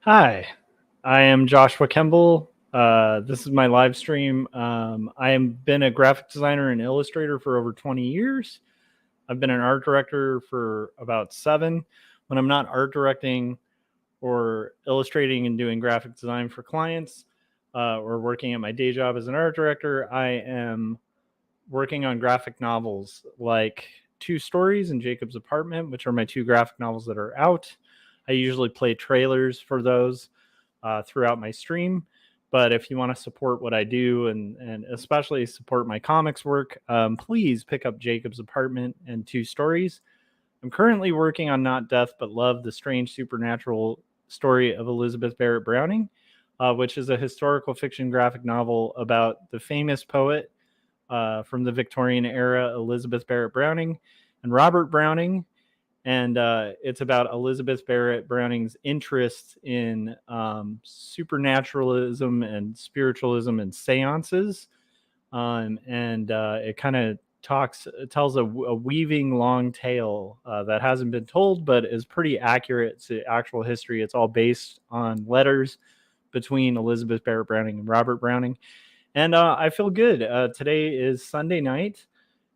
Hi, I am Joshua Kemble. This is my live stream. I have been a graphic designer and illustrator for over 20 years. I've been an art director for about 7. When I'm not art directing or illustrating and doing graphic design for clients or working at my day job as an art director, I am working on graphic novels like Two Stories and Jacob's Apartment, which are my 2 graphic novels that are out. I usually play trailers for those throughout my stream. But if you want to support what I do and especially support my comics work, please pick up Jacob's Apartment and Two Stories. I'm currently working on Not Death But Love, the strange supernatural story of Elizabeth Barrett Browning, which is a historical fiction graphic novel about the famous poet from the Victorian era, Elizabeth Barrett Browning, and Robert Browning. And it's about Elizabeth Barrett Browning's interest in supernaturalism and spiritualism and seances. And it kind of tells a weaving long tale that hasn't been told, but is pretty accurate to actual history. It's all based on letters between Elizabeth Barrett Browning and Robert Browning. And I feel good. Today is Sunday night.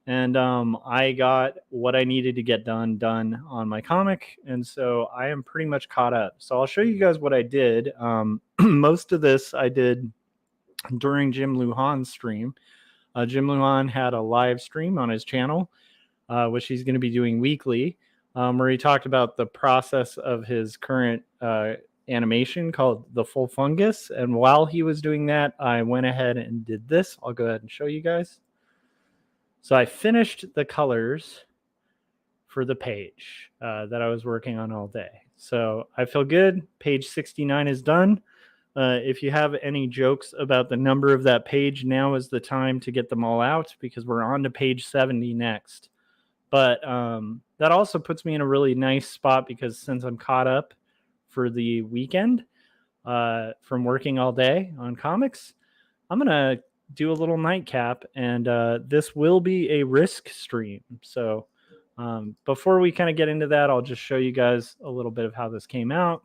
And I got what I needed to get done on my comic, and so I am pretty much caught up. So I'll show you guys what I did. Most of this I did during Jim Luhan's stream. Jim Luhan had a live stream on his channel, which he's going to be doing weekly, where he talked about the process of his current animation called The Full Fungus. And while he was doing that, I went ahead and did this. I'll go ahead and show you guys. So I finished the colors for the page that I was working on all day. So I feel good. Page 69 is done. If you have any jokes about the number of that page, now is the time to get them all out because we're on to page 70 next. But that also puts me in a really nice spot because since I'm caught up for the weekend from working all day on comics, I'm going to do a little nightcap, and this will be a Risk stream. So before we kind of get into that, I'll just show you guys a little bit of how this came out.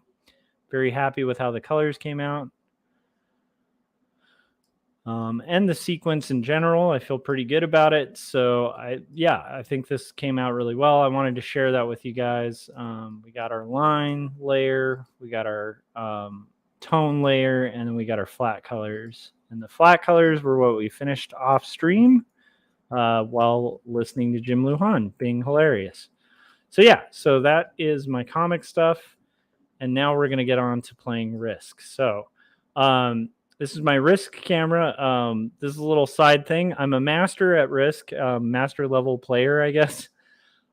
Very happy with how the colors came out. And the sequence in general, I feel pretty good about it. So I think this came out really well. I wanted to share that with you guys. We got our line layer, we got our tone layer, and then we got our flat colors. And the flat colors were what we finished off stream while listening to Jim Luhan being hilarious. So yeah, so that is my comic stuff. And now we're going to get on to playing Risk. So this is my Risk camera. This is a little side thing. I'm a master at Risk, master level player, I guess.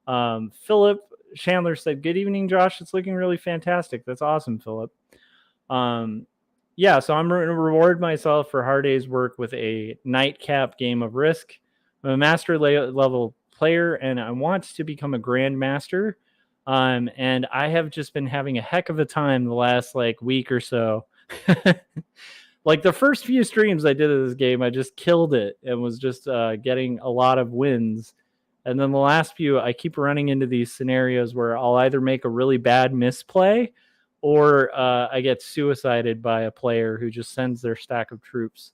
Philip Chandler said, "Good evening, Josh. It's looking really fantastic." That's awesome, Philip. Yeah, so I'm going to reward myself for hard day's work with a nightcap game of Risk. I'm a master level player, and I want to become a grandmaster. And I have just been having a heck of a time the last week or so. Like the first few streams I did of this game, I just killed it and was just getting a lot of wins. And then the last few, I keep running into these scenarios where I'll either make a really bad misplay or I get suicided by a player who just sends their stack of troops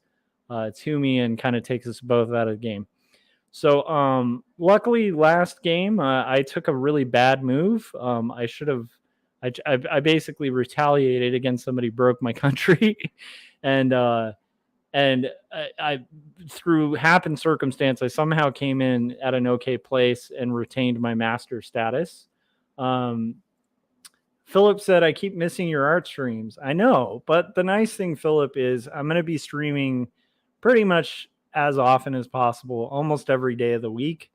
to me and kind of takes us both out of the game. So luckily, last game, I took a really bad move. I should have. I basically retaliated against somebody who broke my country, and I through happen circumstance, I somehow came in at an okay place and retained my master status. Philip said, "I keep missing your art streams." I know, but the nice thing, Philip, is I'm going to be streaming pretty much as often as possible, almost every day of the week.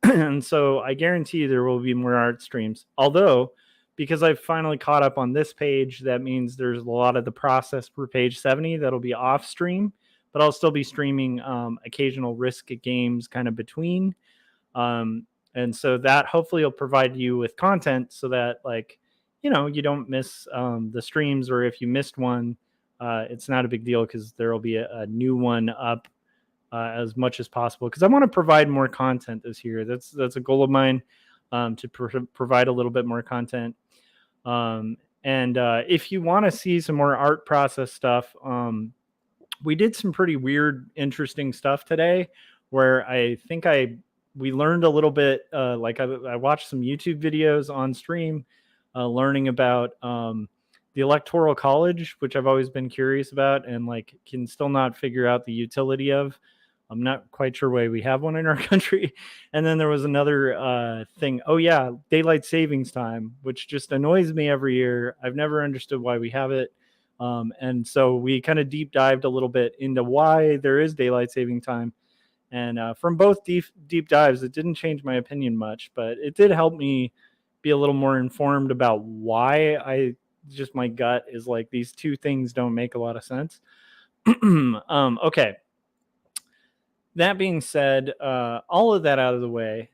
And so I guarantee there will be more art streams. Although, because I've finally caught up on this page, that means there's a lot of the process for page 70 that'll be off stream, but I'll still be streaming occasional Risk games kind of between. And so that hopefully will provide you with content so that you don't miss the streams, or if you missed one, it's not a big deal because there will be a new one up as much as possible, because I want to provide more content this year. That's a goal of mine, to provide a little bit more content. And if you want to see some more art process stuff, we did some pretty weird, interesting stuff today where I think we learned a little bit, like I watched some YouTube videos on stream, learning about the Electoral College, which I've always been curious about and like can still not figure out the utility of. I'm not quite sure why we have one in our country. And then there was another thing. Oh yeah, daylight savings time, which just annoys me every year. I've never understood why we have it. And so we kind of deep dived a little bit into why there is daylight saving time. And from both deep dives, it didn't change my opinion much, but it did help me be a little more informed about why my gut is like these two things don't make a lot of sense. Okay. That being said, all of that out of the way,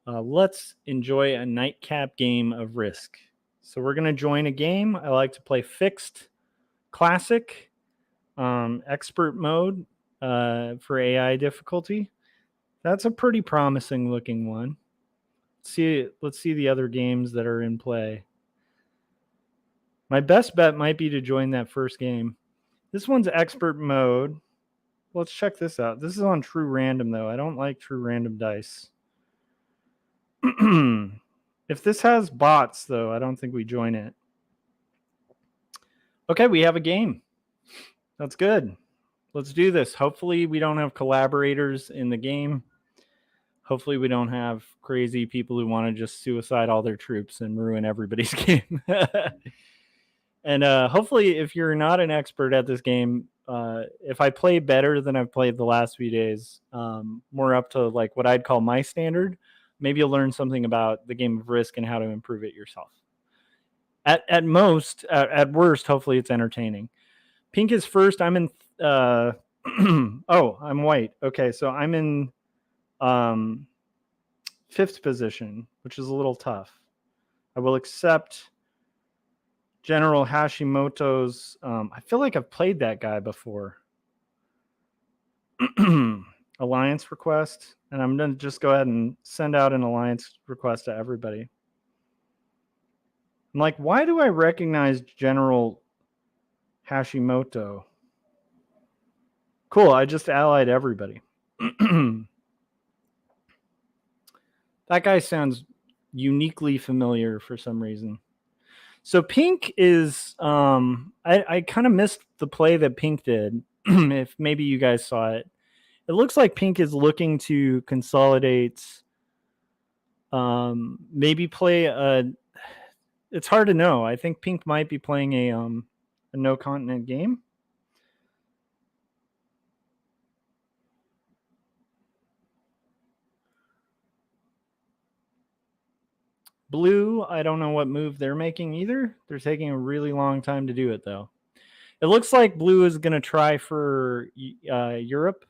let's enjoy a nightcap game of Risk. So we're going to join a game. I like to play fixed, classic, expert mode for AI difficulty. That's a pretty promising looking one. Let's see the other games that are in play. My best bet might be to join that first game. This one's expert mode. Let's check this out. This is on true random, though. I don't like true random dice. If this has bots, though, I don't think we join it. Okay, we have a game. That's good. Let's do this. Hopefully, we don't have collaborators in the game. Hopefully, we don't have crazy people who want to just suicide all their troops and ruin everybody's game. And hopefully, if you're not an expert at this game, if I play better than I've played the last few days, more up to like what I'd call my standard, maybe you'll learn something about the game of Risk and how to improve it yourself. At worst, hopefully it's entertaining. Pink is first. I'm in. Oh, I'm white. Okay, so I'm in 5th position, which is a little tough. I will accept General Hashimoto's. I feel like I've played that guy before. Alliance request, and I'm going to just go ahead and send out an alliance request to everybody. I'm like, why do I recognize General Hashimoto? Cool, I just allied everybody. That guy sounds uniquely familiar for some reason. So Pink is, I kind of missed the play that Pink did. If maybe you guys saw it. It looks like Pink is looking to consolidate, maybe play it's hard to know. I think Pink might be playing a no continent game. Blue, I don't know what move they're making either. They're taking a really long time to do it, though. It looks like Blue is going to try for Europe.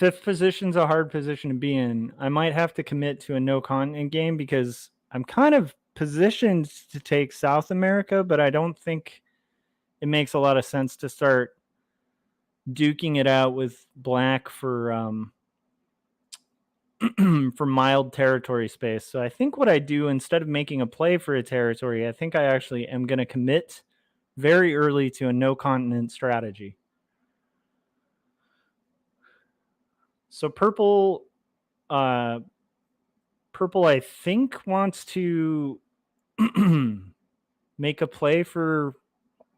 5th position's a hard position to be in. I might have to commit to a no continent game because I'm kind of positioned to take South America, but I don't think it makes a lot of sense to start duking it out with black for for mild territory space. So I think what I do, instead of making a play for a territory, I think I actually am going to commit very early to a no continent strategy. So purple, I think wants to make a play for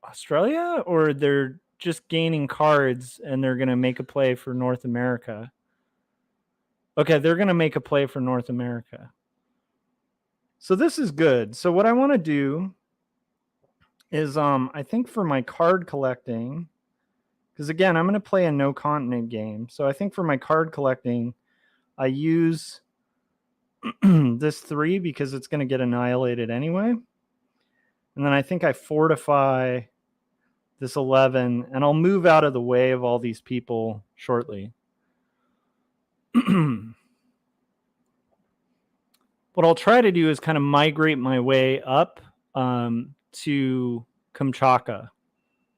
Australia, or they're just gaining cards and they're going to make a play for North America. Okay, they're going to make a play for North America. So this is good. So what I want to do is I think for my card collecting, because again, I'm going to play a no continent game. So I think for my card collecting, I use this 3 because it's going to get annihilated anyway. And then I think I fortify this 11, and I'll move out of the way of all these people shortly. What I'll try to do is kind of migrate my way up to Kamchatka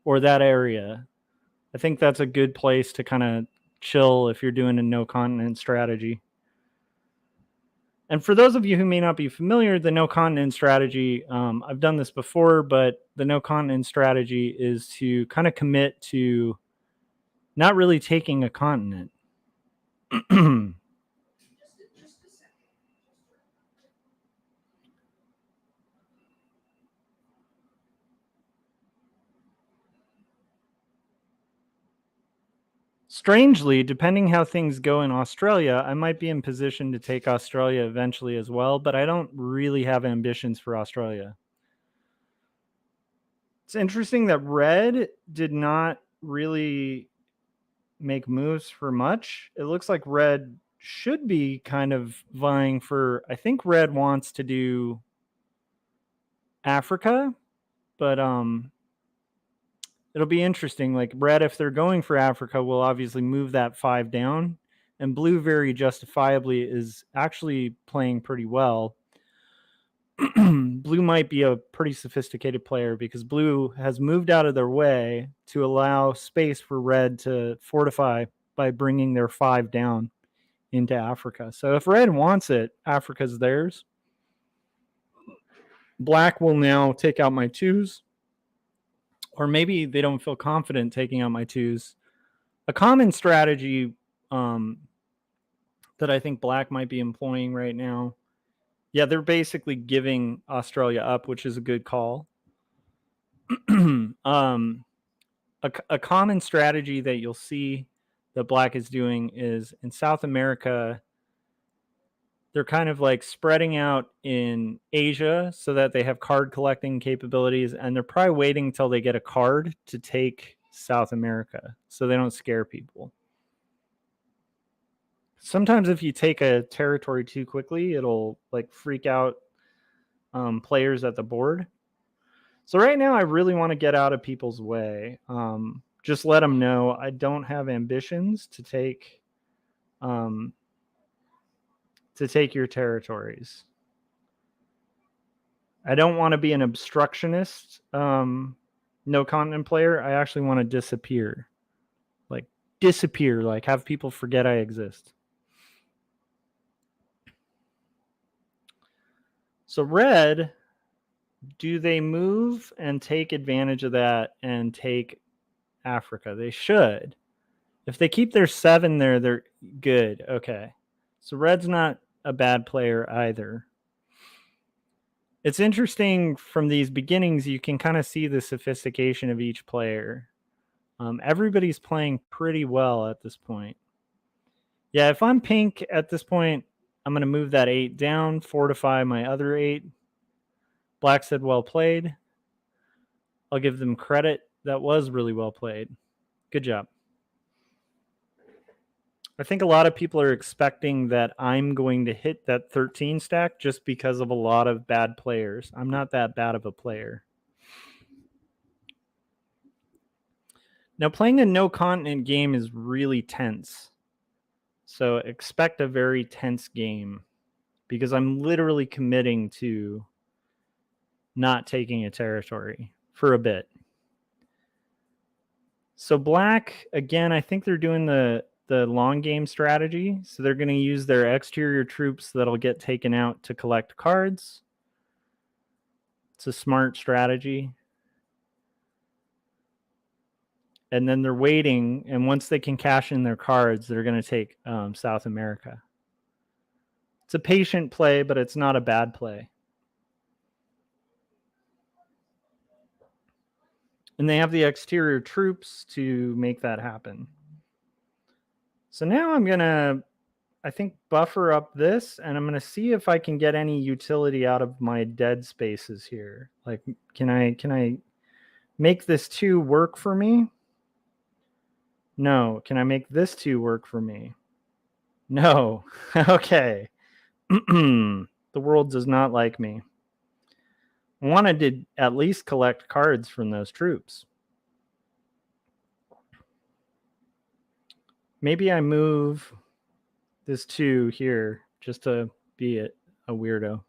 or that area. I think that's a good place to kind of chill if you're doing a no continent strategy. And for those of you who may not be familiar, the no continent strategy, I've done this before, but the no continent strategy is to kind of commit to not really taking a continent. Strangely, depending how things go in Australia, I might be in position to take Australia eventually as well, but I don't really have ambitions for Australia. It's interesting that Red did not really make moves for much. It looks like Red should be kind of vying for, I think Red wants to do Africa, but it'll be interesting. Like Red, if they're going for Africa, will obviously move that 5 down, and Blue very justifiably is actually playing pretty well. Blue might be a pretty sophisticated player because Blue has moved out of their way to allow space for Red to fortify by bringing their 5 down into Africa. So if Red wants it, Africa's theirs. Black will now take out my 2s, or maybe they don't feel confident taking out my 2s. A common strategy that I think Black might be employing right now, yeah, they're basically giving Australia up, which is a good call. A common strategy that you'll see that Black is doing is in South America, they're kind of like spreading out in Asia so that they have card collecting capabilities, and they're probably waiting until they get a card to take South America so they don't scare people. Sometimes if you take a territory too quickly, it'll like freak out players at the board. So right now I really want to get out of people's way. Just let them know I don't have ambitions to take your territories. I don't want to be an obstructionist no continent player. I actually want to disappear. Like disappear, like have people forget I exist. So Red, do they move and take advantage of that and take Africa? They should. If they keep their 7 there, they're good. Okay. So Red's not a bad player either. It's interesting from these beginnings, you can kind of see the sophistication of each player. Everybody's playing pretty well at this point. Yeah, if I'm pink at this point, I'm going to move that 8 down, fortify my other 8. Black said well played. I'll give them credit. That was really well played. Good job. I think a lot of people are expecting that I'm going to hit that 13 stack just because of a lot of bad players. I'm not that bad of a player. Now, playing a no continent game is really tense. So expect a very tense game because I'm literally committing to not taking a territory for a bit. So Black, again, I think they're doing the long game strategy. So they're going to use their exterior troops that'll get taken out to collect cards. It's a smart strategy. And then they're waiting, and once they can cash in their cards, they're going to take South America. It's a patient play, but it's not a bad play. And they have the exterior troops to make that happen. So now I'm going to, I think, buffer up this, and I'm going to see if I can get any utility out of my dead spaces here. Like, can I make this 2 work for me? No. Can I make this 2 work for me? No. Okay. The world does not like me. I wanted to at least collect cards from those troops. Maybe I move this 2 here just to be a weirdo.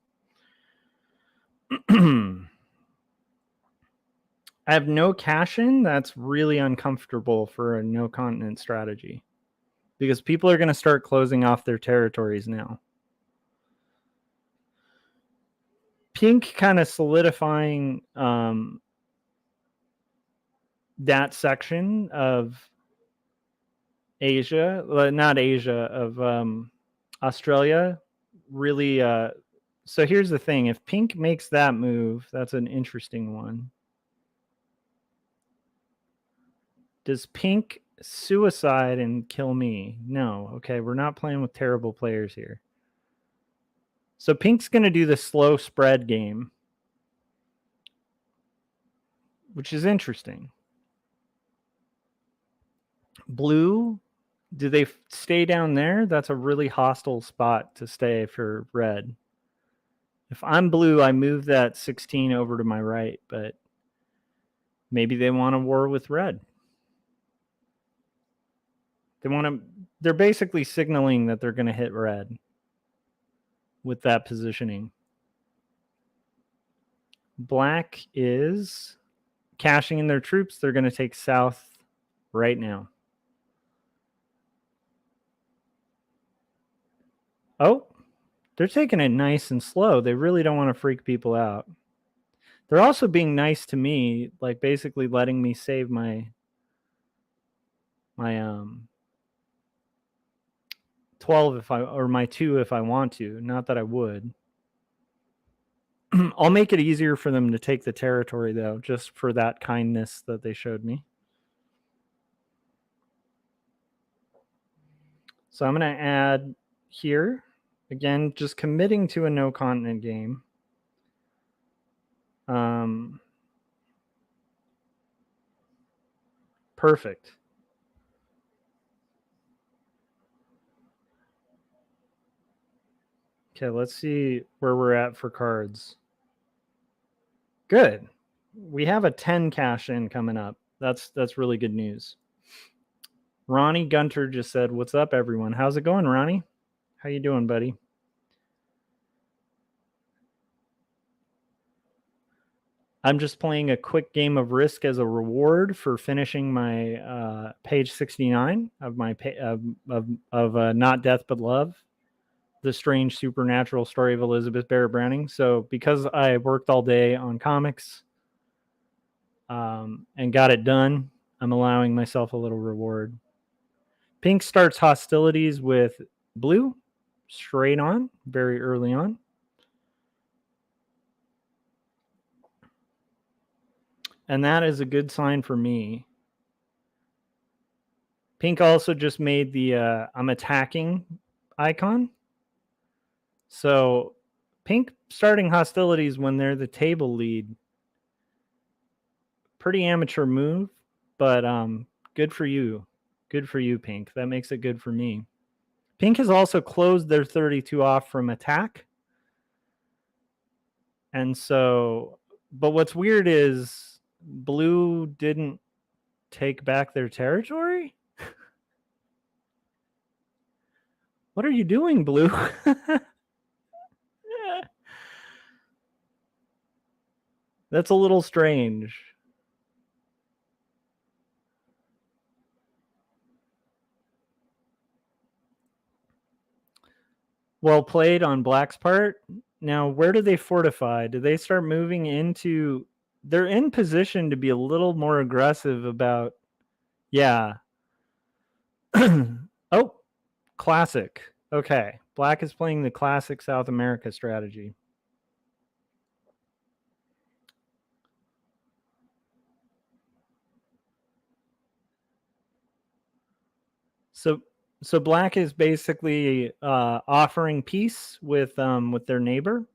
I have no cash in. That's really uncomfortable for a no continent strategy because people are going to start closing off their territories now. Pink kind of solidifying that section of Asia, not Asia, of Australia, really. So here's the thing: if Pink makes that move, that's an interesting one. Does Pink suicide and kill me? No. Okay, we're not playing with terrible players here. So Pink's going to do the slow spread game, which is interesting. Blue, do they stay down there? That's a really hostile spot to stay for red. If I'm blue, I move that 16 over to my right, but maybe they want a war with red. They're basically signaling that they're going to hit red with that positioning. Black is cashing in their troops. They're going to take south right now. Oh, they're taking it nice and slow. They really don't want to freak people out. They're also being nice to me, like basically letting me save my 12 or my 2 if I want to. Not that I would. I'll make it easier for them to take the territory, though, just for that kindness that they showed me. So I'm going to add here, again, just committing to a no continent game. Perfect. Okay, let's see where we're at for cards. Good. We have a 10 cash in coming up. That's really good news. Ronnie Gunter just said, "What's up, everyone? How's it going, Ronnie? How you doing, buddy?" I'm just playing a quick game of Risk as a reward for finishing my page 69 of my Not Death But Love, the strange supernatural story of Elizabeth Barrett Browning. So because I worked all day on comics and got it done, I'm allowing myself a little reward. Pink starts hostilities with blue straight on, very early on. And that is a good sign for me. Pink also just made the I'm attacking icon. So Pink starting hostilities when they're the table lead. Pretty amateur move, but good for you. Good for you, Pink. That makes it good for me. Pink has also closed their 32 off from attack. And so, but what's weird is blue didn't take back their territory. What are you doing, blue? That's a little strange. Well played on Black's part. Now, where do they fortify? Do they start moving into... They're in position to be a little more aggressive about... Yeah. Oh, classic. Okay. Black is playing the classic South America strategy. So Black is basically offering peace with their neighbor.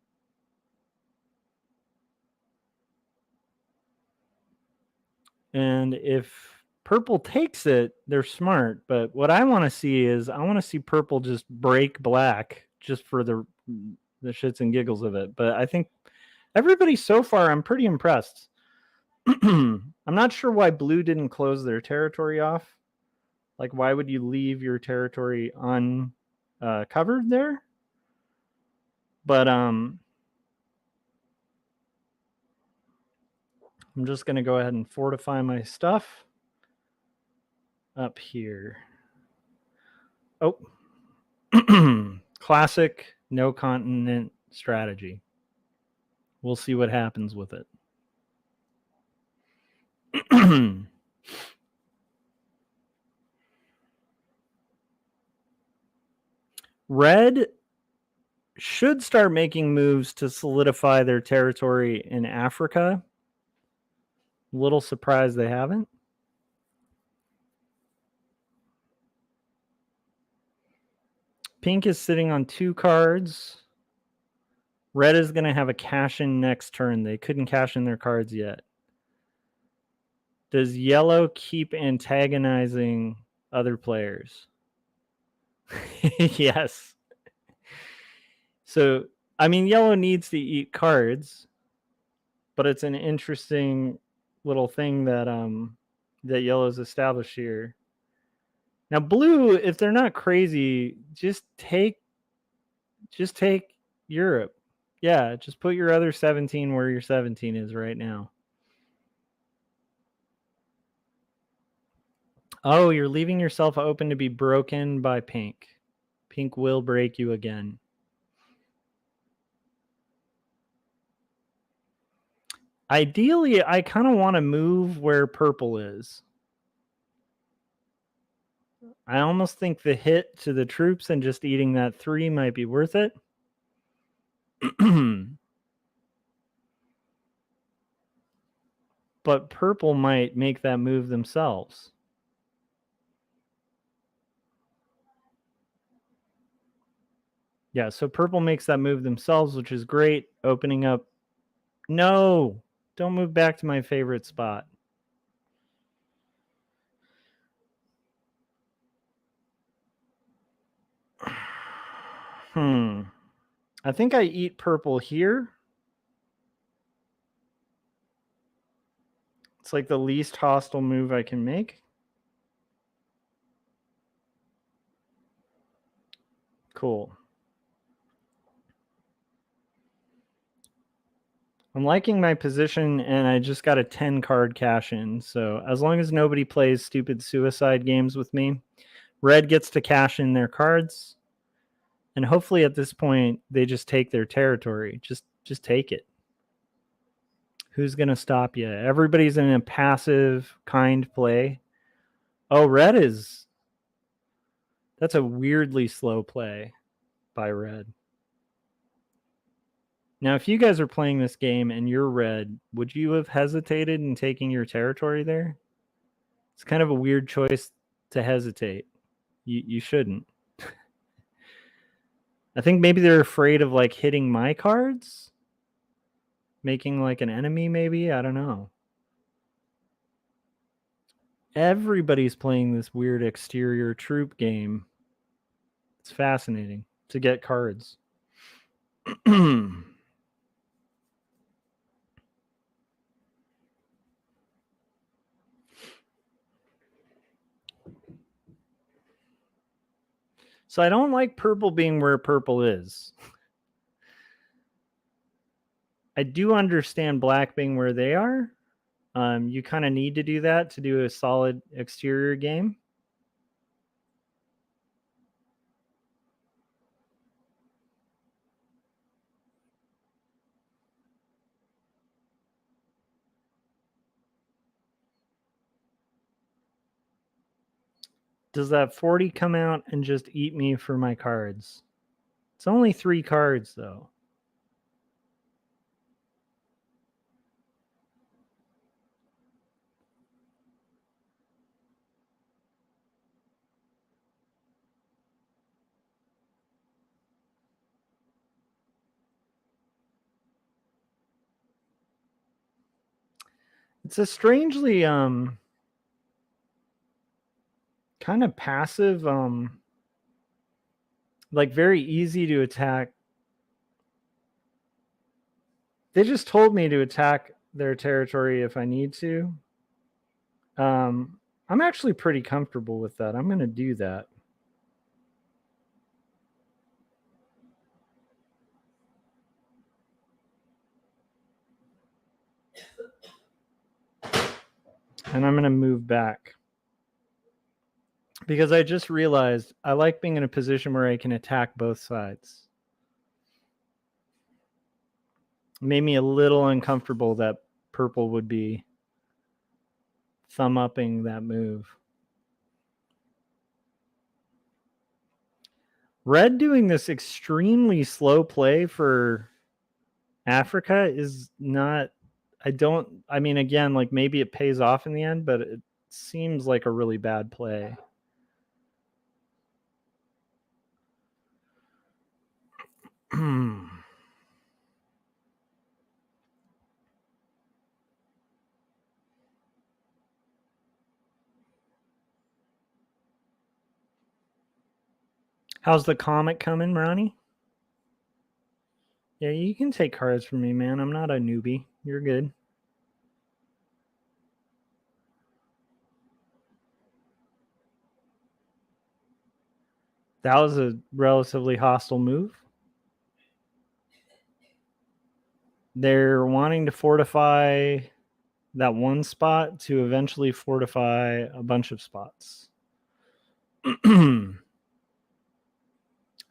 And if purple takes it, they're smart. But what I want to see is I want to see purple just break black just for the shits and giggles of it. But I think everybody so far, I'm pretty impressed. I'm not sure why blue didn't close their territory off. Like, why would you leave your territory uncovered there? But I'm just going to go ahead and fortify my stuff up here. Oh, classic no continent strategy. We'll see what happens with it. Red should start making moves to solidify their territory in Africa. Little surprised they haven't. Pink is sitting on 2 cards. Red is going to have a cash in next turn. They couldn't cash in their cards yet. Does yellow keep antagonizing other players? Yes. So, I mean, yellow needs to eat cards, but it's an interesting little thing that that yellow's established here. Now, blue, if they're not crazy, just take Europe. Yeah, just put your other 17 where your 17 is right now. Oh, you're leaving yourself open to be broken by pink. Pink will break you again. Ideally, I kind of want to move where purple is. I almost think the hit to the troops and just eating that 3 might be worth it. But purple might make that move themselves. Yeah, so purple makes that move themselves, which is great. Opening up. No, don't move back to my favorite spot. I think I eat purple here. It's like the least hostile move I can make. Cool. I'm liking my position, and I just got a 10 card cash in. So as long as nobody plays stupid suicide games with me, red gets to cash in their cards. And hopefully at this point, they just take their territory. Just take it. Who's going to stop you? Everybody's in a passive, kind play. Oh, red is... That's a weirdly slow play by red. Now, if you guys are playing this game and you're red, would you have hesitated in taking your territory there? It's kind of a weird choice to hesitate. You shouldn't. I think maybe they're afraid of like hitting my cards, making like an enemy maybe. I don't know. Everybody's playing this weird exterior troop game. It's fascinating to get cards. So I don't like purple being where purple is. I do understand black being where they are. You kind of need to do that to do a solid exterior game. Does that 40 come out and just eat me for my cards? It's only 3 cards, though. It's a strangely kind of passive, like very easy to attack. They just told me to attack their territory if I need to. I'm actually pretty comfortable with that. I'm going to do that. And I'm going to move back. Because I just realized I like being in a position where I can attack both sides. made me a little uncomfortable that purple would be thumb-upping that move. Red doing this extremely slow play for Africa is not, I mean, again, like maybe it pays off in the end, but it seems like a really bad play. How's the comic coming, Ronnie? Yeah, you can take cards from me, man. I'm not a newbie. You're good. That was a relatively hostile move. They're wanting to fortify that one spot to eventually fortify a bunch of spots.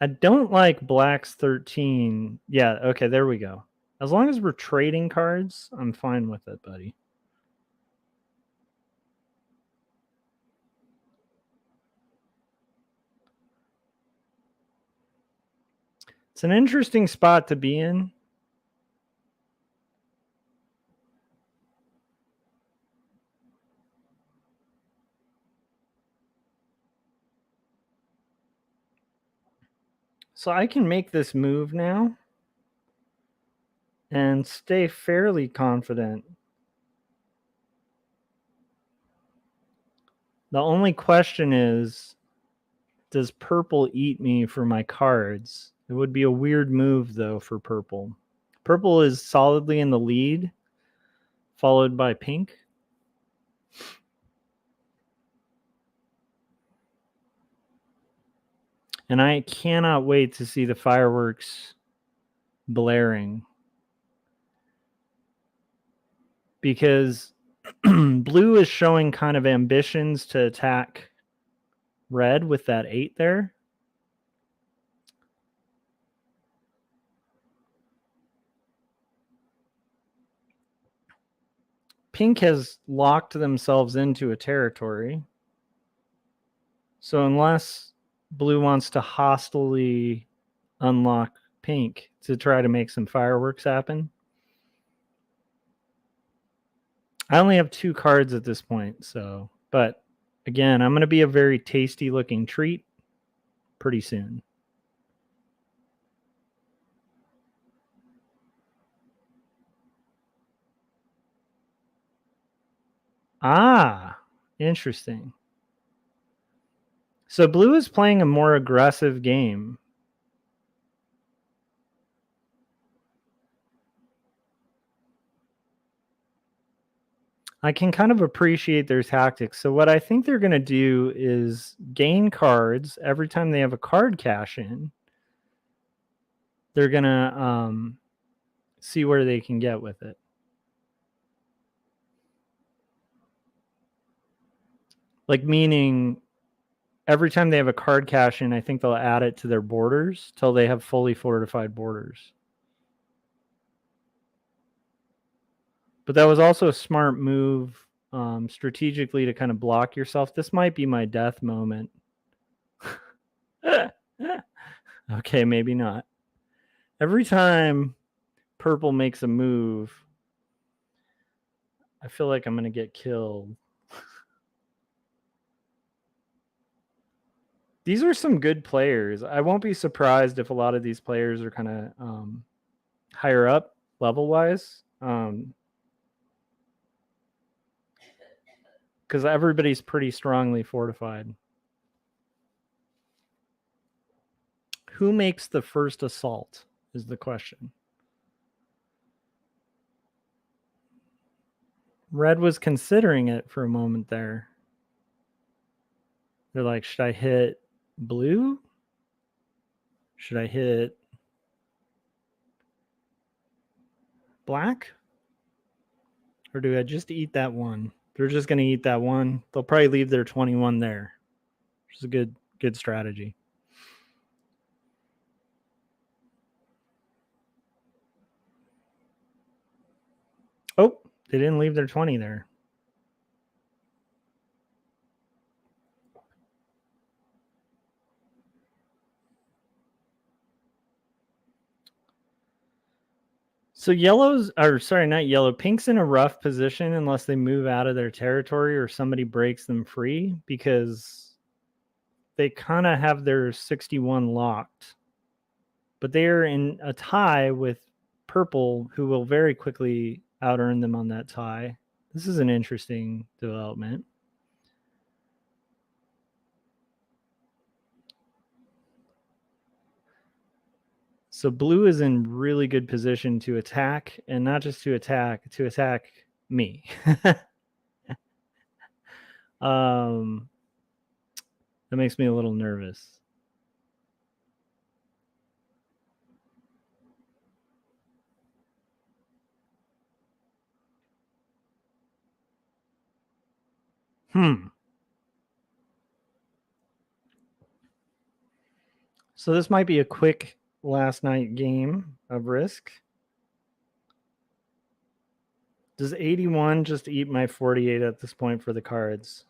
I don't like Black's 13. Yeah, okay, there we go. As long as we're trading cards, I'm fine with it, buddy. It's an interesting spot to be in. So I can make this move now and stay fairly confident. The only question is, does purple eat me for my cards? It would be a weird move, though, for purple. Purple is solidly in the lead, followed by pink. And I cannot wait to see the fireworks blaring. Because blue is showing kind of ambitions to attack red with that 8 there. Pink has locked themselves into a territory. So unless blue wants to hostilely unlock pink to try to make some fireworks happen, I only have 2 cards at this point. So, but again, I'm going to be a very tasty looking treat pretty soon. Ah, interesting. So blue is playing a more aggressive game. I can kind of appreciate their tactics. So what I think they're going to do is gain cards every time they have a card cash in. They're going to see where they can get with it. Like, meaning every time they have a card cash in, I think they'll add it to their borders till they have fully fortified borders. But that was also a smart move strategically to kind of block yourself. This might be my death moment. Okay, maybe not. Every time purple makes a move, I feel like I'm going to get killed. These are some good players. I won't be surprised if a lot of these players are kind of higher up level-wise. Because everybody's pretty strongly fortified. Who makes the first assault is the question. Red was considering it for a moment there. They're like, should I hit blue? Should I hit black? Or do I just eat that one? They're just going to eat that one. They'll probably leave their 21 there, which is a good strategy. Oh, they didn't leave their 20 there. So not yellow, pink's in a rough position unless they move out of their territory or somebody breaks them free, because they kind of have their 61 locked. But they are in a tie with purple, who will very quickly out earn them on that tie. This is an interesting development. So blue is in really good position to attack, and not just to attack me. That makes me a little nervous. So this might be a quick last night game of Risk. Does 81 just eat my 48 at this point for the cards?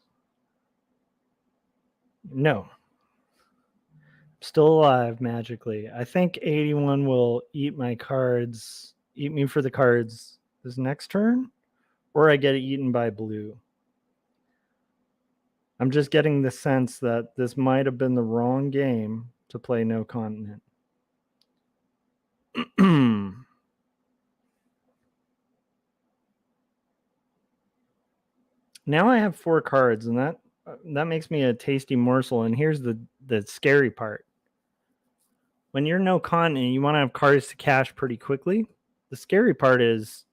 No. Still alive magically. I think 81 will eat my cards, eat me for the cards this next turn, or I get eaten by blue. I'm just getting the sense that this might have been the wrong game to play No Continent. Now I have 4 cards, and that makes me a tasty morsel. And here's the scary part: when you're No Continent, you want to have cards to cash pretty quickly. The scary part is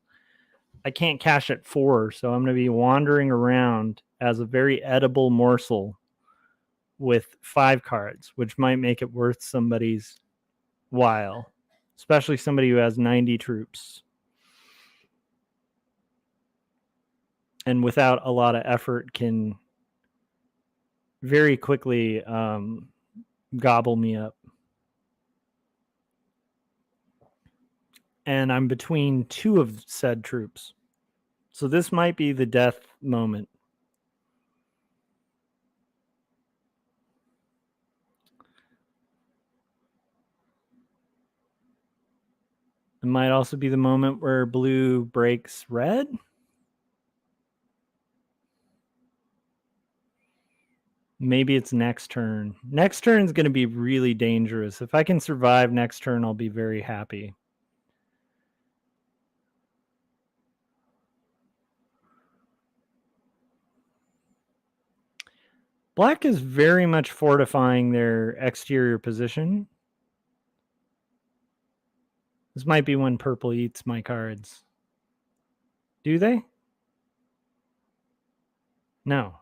I can't cash at 4, so I'm going to be wandering around as a very edible morsel with 5 cards, which might make it worth somebody's while, especially somebody who has 90 troops and without a lot of effort can very quickly gobble me up. And I'm between 2 of said troops. So this might be the death moment. It might also be the moment where blue breaks red. Maybe it's next turn. Next turn is going to be really dangerous. If I can survive next turn, I'll be very happy. Black is very much fortifying their exterior position. This might be when purple eats my cards. Do they? No.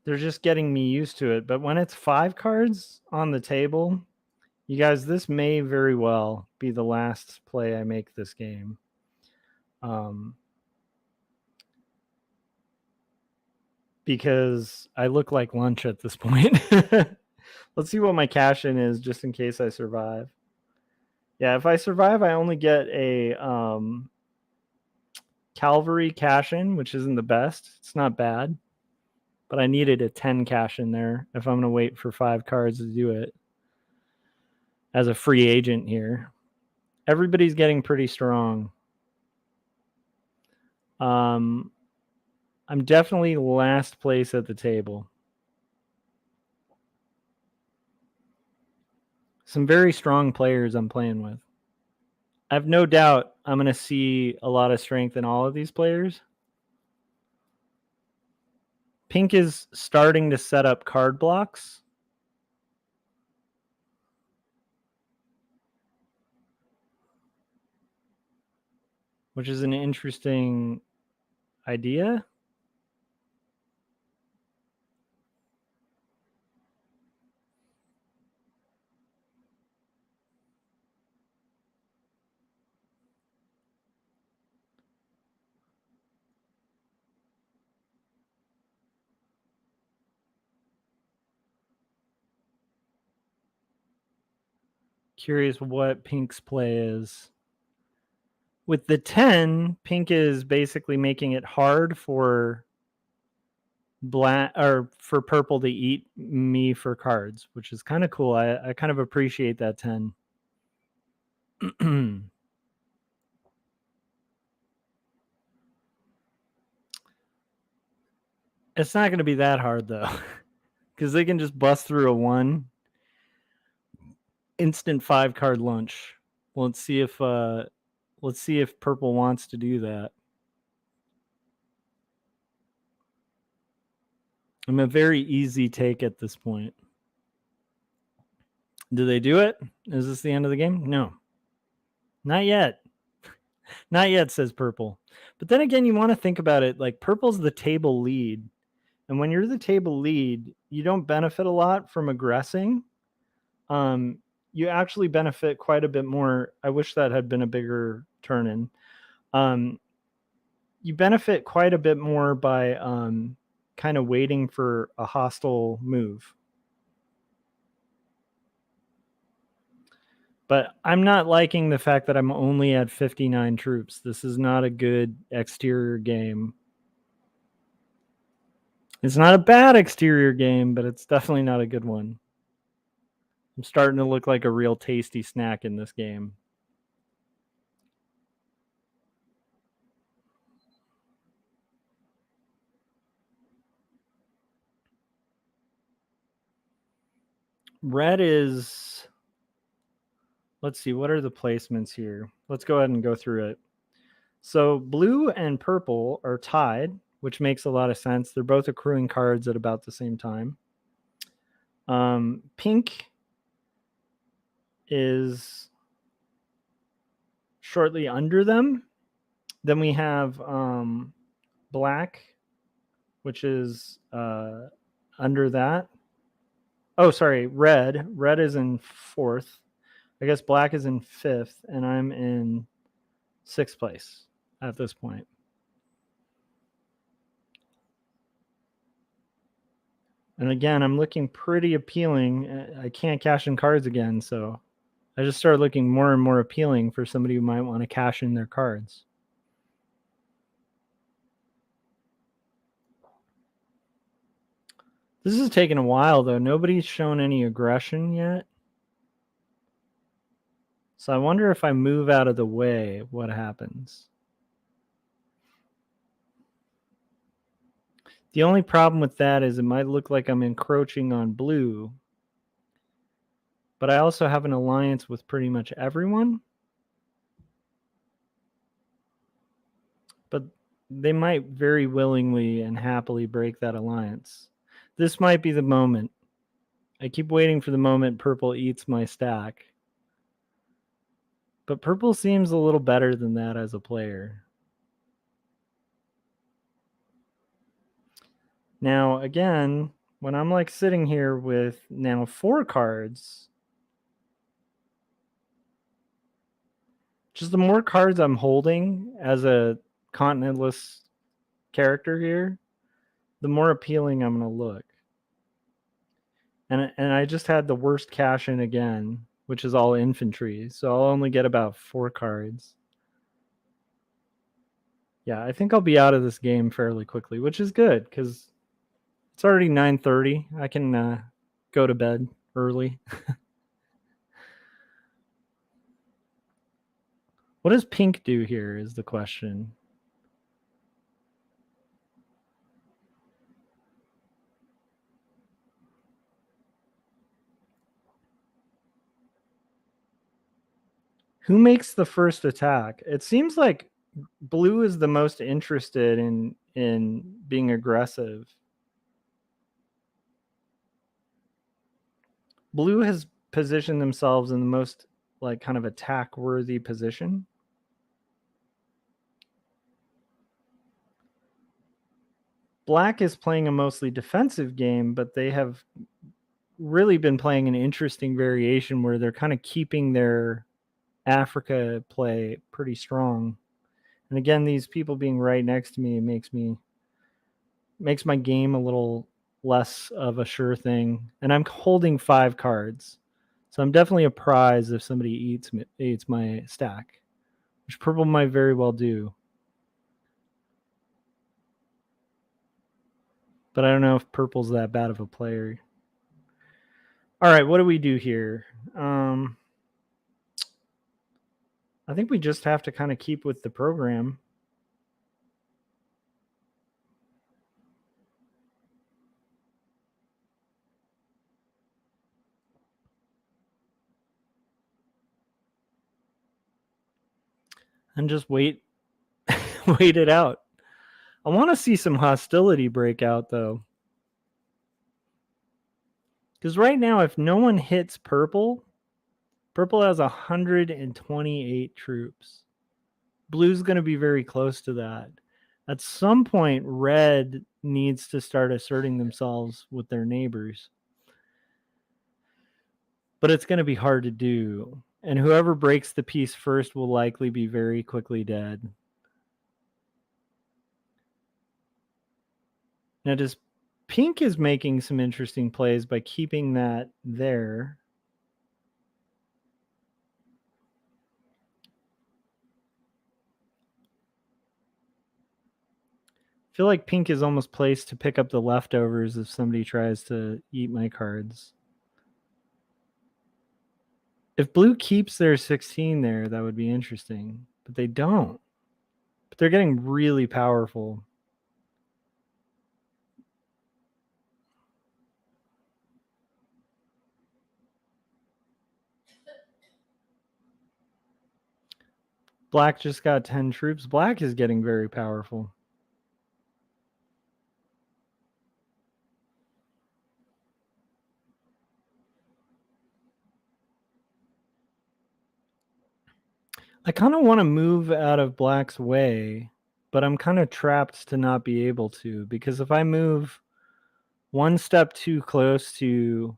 They're just getting me used to it. But when it's 5 cards on the table, you guys, this may very well be the last play I make this game. Because I look like lunch at this point. Let's see what my cash in is, just in case I survive. Yeah, if I survive, I only get a Calvary cash in, which isn't the best. It's not bad, but I needed a 10 cash in there if I'm going to wait for 5 cards to do it as a free agent here. Everybody's getting pretty strong. I'm definitely last place at the table. Some very strong players I'm playing with. I have no doubt I'm going to see a lot of strength in all of these players. Pink is starting to set up card blocks. Which is an interesting idea. Curious what Pink's play is. With the 10, pink is basically making it hard for black or for purple to eat me for cards, which is kind of cool. I kind of appreciate that 10. It's not going to be that hard though, because they can just bust through a 1 instant 5-card lunch. Well, let's see if purple wants to do that. I'm a very easy take at this point. Do they do it? Is this the end of the game? No. Not yet. Not yet, says purple. But then again, you want to think about it, like purple's the table lead. And when you're the table lead, you don't benefit a lot from aggressing. You actually benefit quite a bit more. I wish that had been a bigger turn in. You benefit quite a bit more by kind of waiting for a hostile move. But I'm not liking the fact that I'm only at 59 troops. This is not a good exterior game. It's not a bad exterior game, but it's definitely not a good one. I'm starting to look like a real tasty snack in this game. Red is... Let's see, what are the placements here? Let's go ahead and go through it. So blue and purple are tied, which makes a lot of sense. They're both accruing cards at about the same time. Pink is shortly under them. Then we have black, which is under that. Oh, sorry, red. Red is in 4th. I guess black is in 5th, and I'm in 6th place at this point. And again, I'm looking pretty appealing. I can't cash in cards again, so I just started looking more and more appealing for somebody who might want to cash in their cards. This is taking a while, though. Nobody's shown any aggression yet. So I wonder if I move out of the way, what happens. The only problem with that is it might look like I'm encroaching on blue. But I also have an alliance with pretty much everyone. But they might very willingly and happily break that alliance. This might be the moment. I keep waiting for the moment purple eats my stack. But purple seems a little better than that as a player. Now, again, when I'm like sitting here with now 4 cards, just the more cards I'm holding as a continentless character here, the more appealing I'm going to look. And I just had the worst cash in again, which is all infantry. So I'll only get about 4 cards. Yeah, I think I'll be out of this game fairly quickly, which is good because it's already 9:30. I can go to bed early. What does pink do here is the question. Who makes the first attack? It seems like blue is the most interested in being aggressive. Blue has positioned themselves in the most like kind of attack worthy position. Black is playing a mostly defensive game, but they have really been playing an interesting variation where they're kind of keeping their Africa play pretty strong. And again, these people being right next to me makes my game a little less of a sure thing. And I'm holding 5 cards. So I'm definitely a prize if somebody eats my stack. which purple might very well do. But I don't know if purple's that bad of a player. All right, what do we do here? I think we just have to kind of keep with the program. And just wait it out. I want to see some hostility break out, though. Because right now, if no one hits purple, purple has 128 troops. Blue's going to be very close to that. At some point, red needs to start asserting themselves with their neighbors. But it's going to be hard to do. And whoever breaks the peace first will likely be very quickly dead. Now, pink is making some interesting plays by keeping that there. I feel like pink is almost placed to pick up the leftovers if somebody tries to eat my cards. If blue keeps their 16 there, that would be interesting. But they don't. But they're getting really powerful. Black just got 10 troops. Black is getting very powerful. I kind of want to move out of black's way, but I'm kind of trapped to not be able to, because if I move one step too close to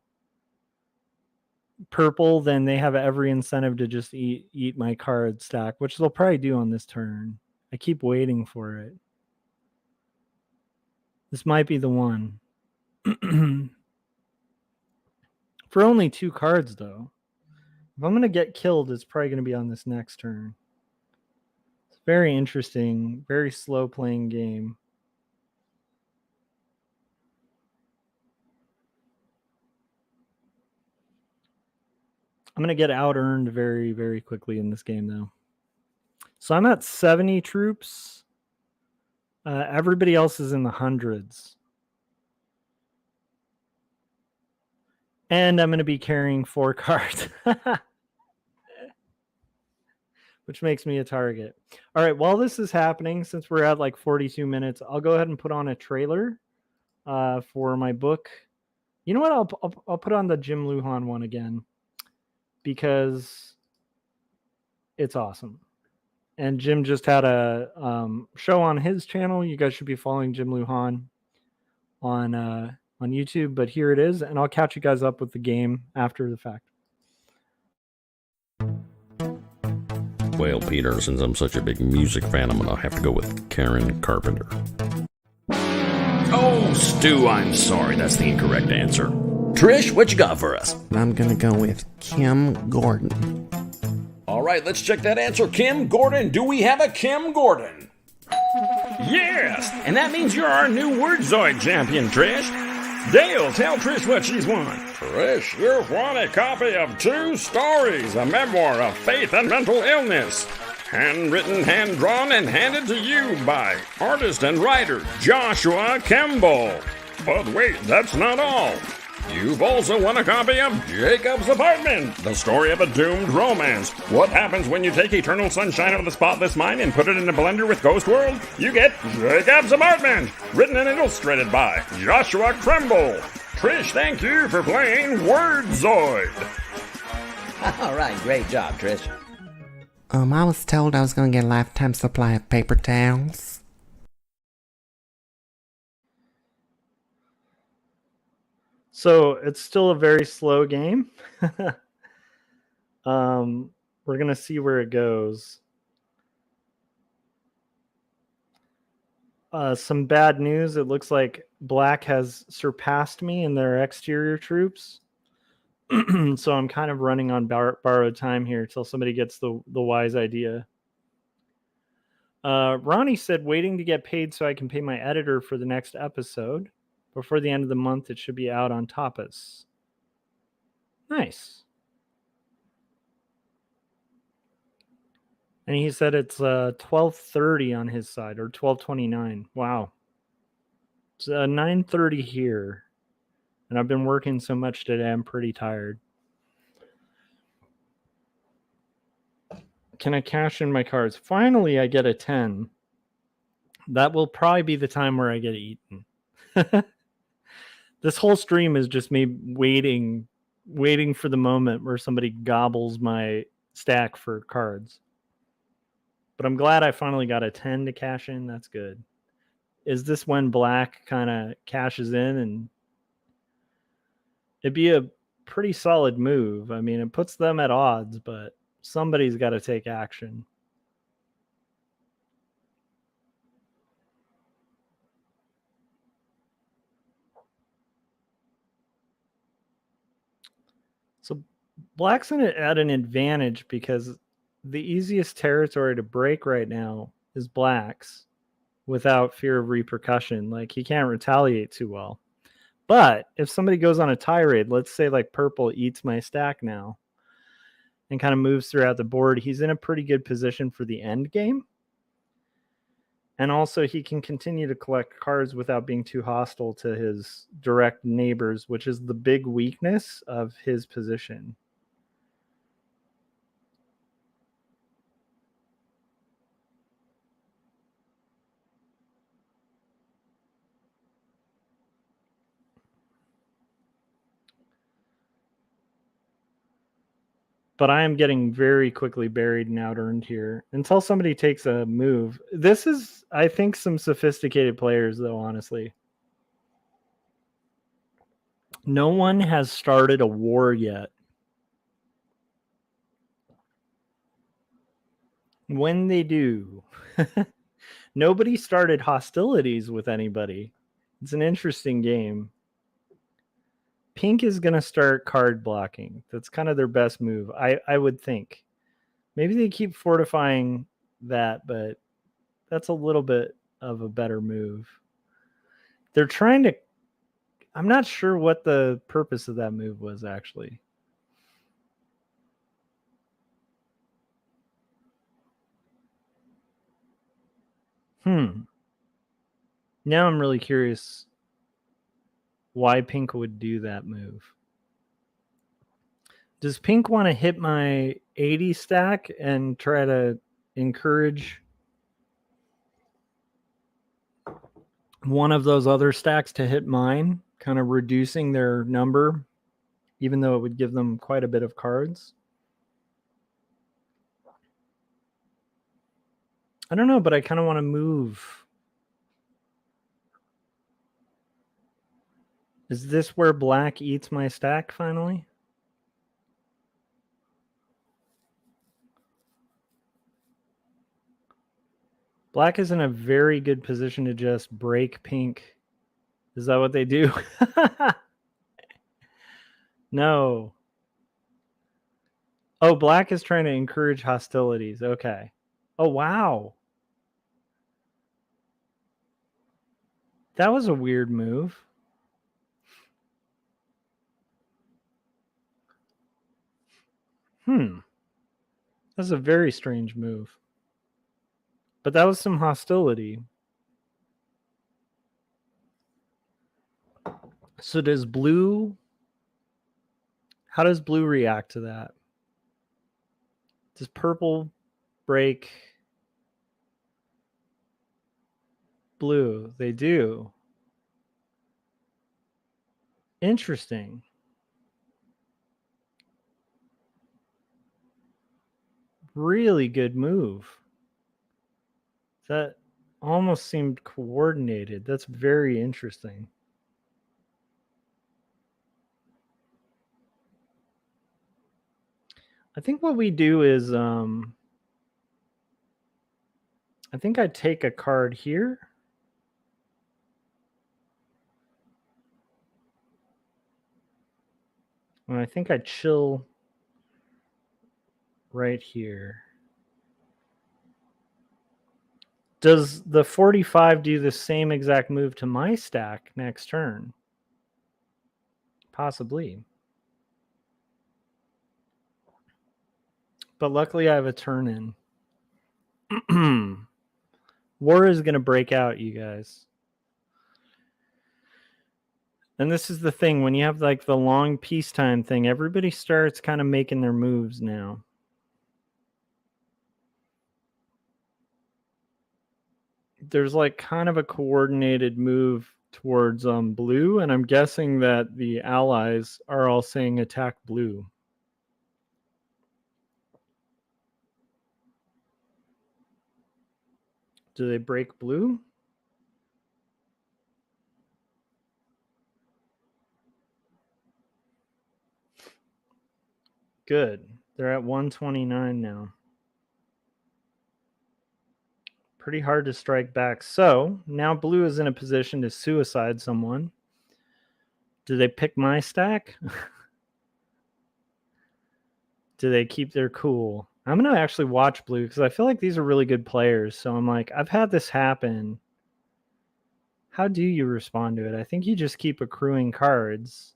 purple, then they have every incentive to just eat my card stack, which they'll probably do on this turn. I keep waiting for it. This might be the one. For only 2 cards, though. If I'm going to get killed, it's probably going to be on this next turn. It's very interesting, very slow playing game. I'm going to get out-earned very, very quickly in this game, though. So I'm at 70 troops. Everybody else is in the hundreds. And I'm going to be carrying 4 cards. Which makes me a target. All right, while this is happening, since we're at like 42 minutes, I'll go ahead and put on a trailer for my book. You know what? I'll put on the Jim Lujan one again because it's awesome. And Jim just had a show on his channel. You guys should be following Jim Lujan on YouTube. But here it is, and I'll catch you guys up with the game after the fact. Well, Peter, since I'm such a big music fan, I'm going to have to go with Karen Carpenter. Oh, Stu, I'm sorry. That's the incorrect answer. Trish, what you got for us? I'm going to go with Kim Gordon. All right, let's check that answer. Kim Gordon. Do we have a Kim Gordon? Yes, and that means you're our new Wordzoid champion, Trish. Dale, tell Trish what she's won. Trish, you've won a copy of 2 stories, a memoir of faith and mental illness. Handwritten, hand-drawn, and handed to you by artist and writer Joshua Kemble. But wait, that's not all. You've also won a copy of Jacob's Apartment, the story of a doomed romance. What happens when you take eternal sunshine out of the spotless mind and put it in a blender with Ghost World? You get Jacob's Apartment, written and illustrated by Joshua Kemble. Trish, thank you for playing Wordzoid. All right, great job, Trish. I was told I was going to get a lifetime supply of paper towels. So it's still a very slow game. We're going to see where it goes. Some bad news. It looks like black has surpassed me in their exterior troops. So I'm kind of running on borrowed time here till somebody gets the wise idea. Ronnie said, waiting to get paid so I can pay my editor for the next episode. Before the end of the month, it should be out on Tapas. Nice. And he said it's 12:30 on his side, or 12:29. Wow. It's 9:30 here. And I've been working so much today, I'm pretty tired. Can I cash in my cards? Finally, I get a 10. That will probably be the time where I get eaten. This whole stream is just me waiting for the moment where somebody gobbles my stack for cards. But I'm glad I finally got a 10 to cash in. That's good. Is this when black kind of cashes in? And it'd be a pretty solid move. I mean, it puts them at odds, but somebody's got to take action. So black's at an advantage because the easiest territory to break right now is black's without fear of repercussion. Like, he can't retaliate too well. But if somebody goes on a tirade, let's say like purple eats my stack now and kind of moves throughout the board, he's in a pretty good position for the end game. And also he can continue to collect cards without being too hostile to his direct neighbors, which is the big weakness of his position. But I am getting very quickly buried and out-earned here until somebody takes a move. This is, I think, some sophisticated players, though, honestly. No one has started a war yet. When they do, nobody started hostilities with anybody. It's an interesting game. Pink is going to start card blocking. That's kind of their best move, I would think. Maybe they keep fortifying that, but that's a little bit of a better move. They're trying to... I'm not sure what the purpose of that move was, actually. Now I'm really curious why pink would do that move. Does pink want to hit my 80 stack and try to encourage one of those other stacks to hit mine, kind of reducing their number, even though it would give them quite a bit of cards? I don't know, but I kind of want to move. Is this where black eats my stack finally? Black is in a very good position to just break pink. Is that what they do? No. Oh, black is trying to encourage hostilities. Okay. Oh, wow. That was a weird move. That's a very strange move. But that was some hostility. So does blue... How does blue react to that? Does purple break blue? They do. Interesting. Really good move. That almost seemed coordinated. That's very interesting. I think what we do is, I think I take a card here. And I think I chill right here. Does the 45 do the same exact move to my stack next turn? Possibly. But luckily I have a turn in. War is going to break out, you guys. And this is the thing, when you have like the long peacetime thing, everybody starts kind of making their moves now. There's like kind of a coordinated move towards blue, and I'm guessing that the allies are all saying attack blue. Do they break blue? Good. They're at 129 now. Pretty hard to strike back. So now blue is in a position to suicide someone. Do they pick my stack? Do they keep their cool? I'm going to actually watch blue because I feel like these are really good players. So I'm like, I've had this happen. How do you respond to it? I think you just keep accruing cards.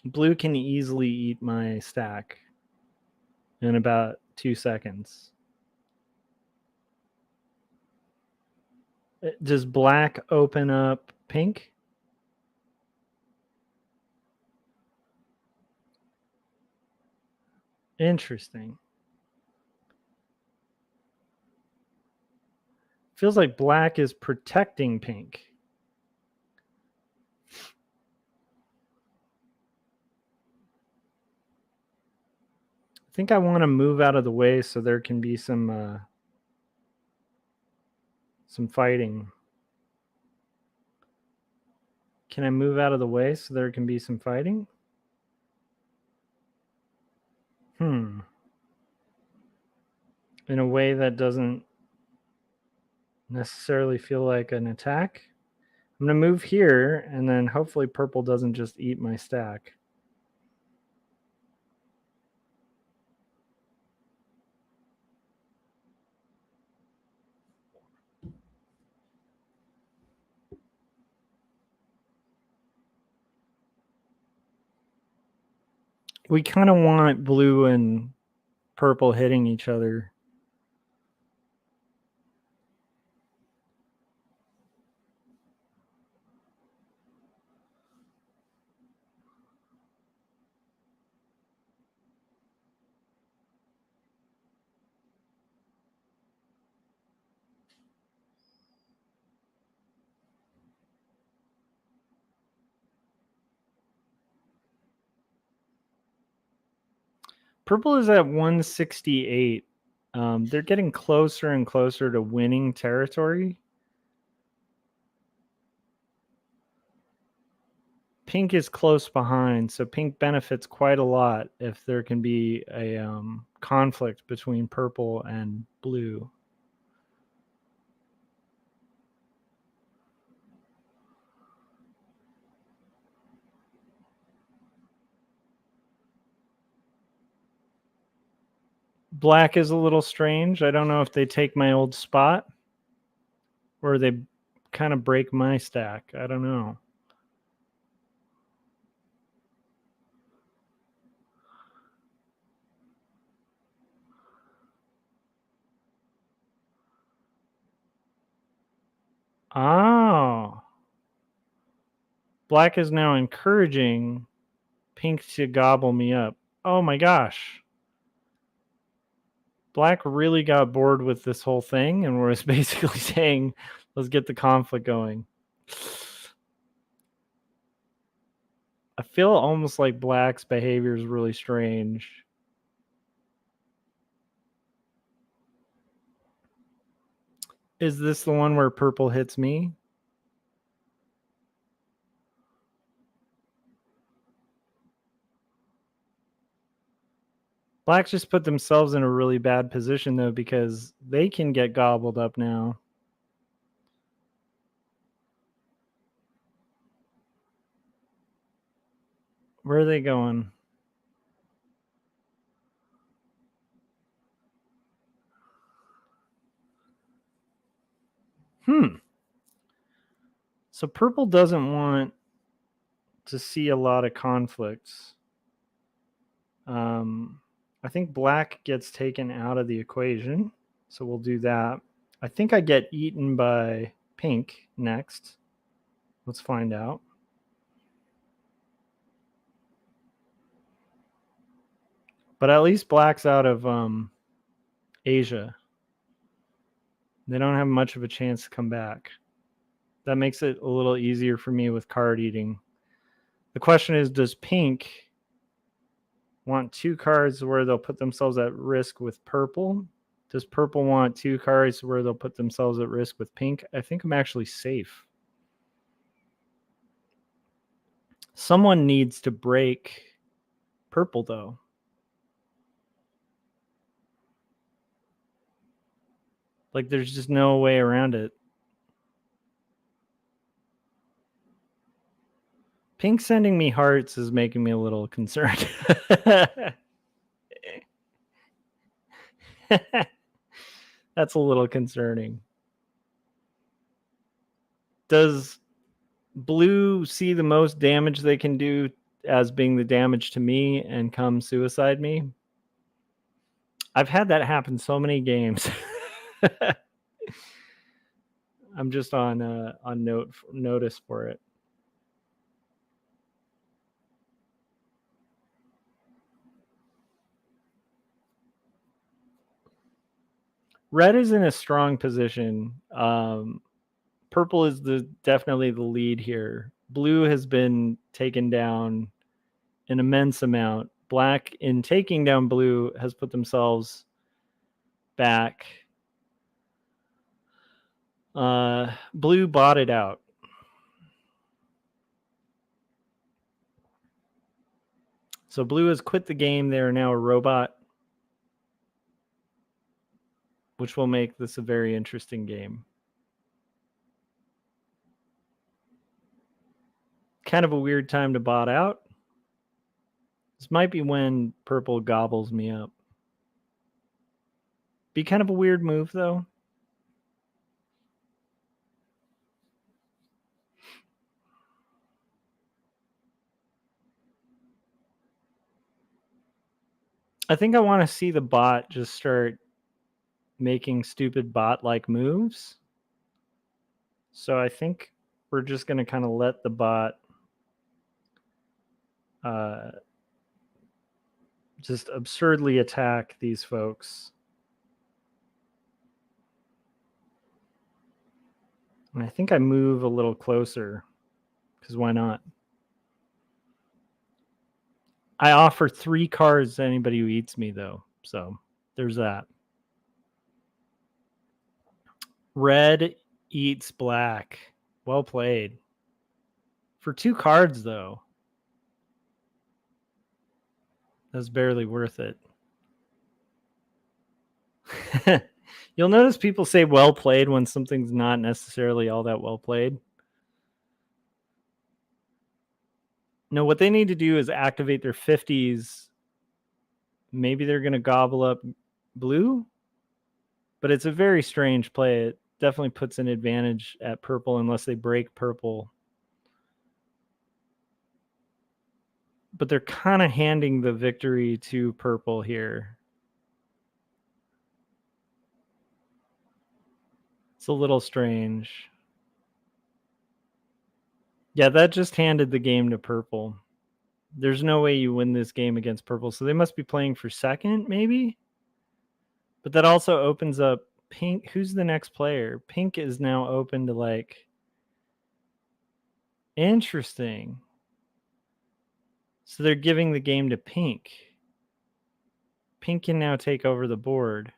Blue can easily eat my stack in about 2 seconds. Does black open up pink? Interesting. Feels like black is protecting pink. I think I want to move out of the way so there can be some fighting. Can I move out of the way so there can be some fighting? In a way that doesn't necessarily feel like an attack. I'm going to move here, and then hopefully purple doesn't just eat my stack. We kind of want blue and purple hitting each other. Purple is at 168. They're getting closer and closer to winning territory. Pink is close behind, so pink benefits quite a lot if there can be a conflict between purple and blue. Black is a little strange. I don't know if they take my old spot or they kind of break my stack. I don't know. Oh. Black is now encouraging pink to gobble me up. Oh my gosh. Black really got bored with this whole thing and was basically saying, let's get the conflict going. I feel almost like black's behavior is really strange. Is this the one where purple hits me? Blacks just put themselves in a really bad position, though, because they can get gobbled up now. Where are they going? So purple doesn't want to see a lot of conflicts. I think black gets taken out of the equation, so we'll do that. I think I get eaten by pink next. Let's find out. But at least black's out of Asia. They don't have much of a chance to come back. That makes it a little easier for me with card eating. The question is, does pink want 2 cards where they'll put themselves at risk with purple? Does purple want 2 cards where they'll put themselves at risk with pink? I think I'm actually safe. Someone needs to break purple, though. Like, there's just no way around it. Pink sending me hearts is making me a little concerned. That's a little concerning. Does blue see the most damage they can do as being the damage to me and come suicide me? I've had that happen so many games. I'm just on notice for it. Red is in a strong position. Purple is definitely the lead here. Blue has been taken down an immense amount. Black, in taking down blue, has put themselves back. Blue bought it out. So blue has quit the game. They are now a robot, which will make this a very interesting game. Kind of a weird time to bot out. This might be when purple gobbles me up. Be kind of a weird move, though. I think I want to see the bot just start making stupid bot-like moves. So I think we're just going to kind of let the bot just absurdly attack these folks. And I think I move a little closer, because why not? I offer 3 cards to anybody who eats me, though. So there's that. Red eats black. Well played. For 2 cards, though. That's barely worth it. You'll notice people say well played when something's not necessarily all that well played. No, what they need to do is activate their 50s. Maybe they're going to gobble up blue, but it's a very strange play. It definitely puts an advantage at purple unless they break purple. But they're kind of handing the victory to purple here. It's a little strange. Yeah, that just handed the game to purple. There's no way you win this game against purple. So they must be playing for second, maybe? But that also opens up pink. Who's the next player? Pink is now open to like... Interesting. So they're giving the game to pink. Pink can now take over the board.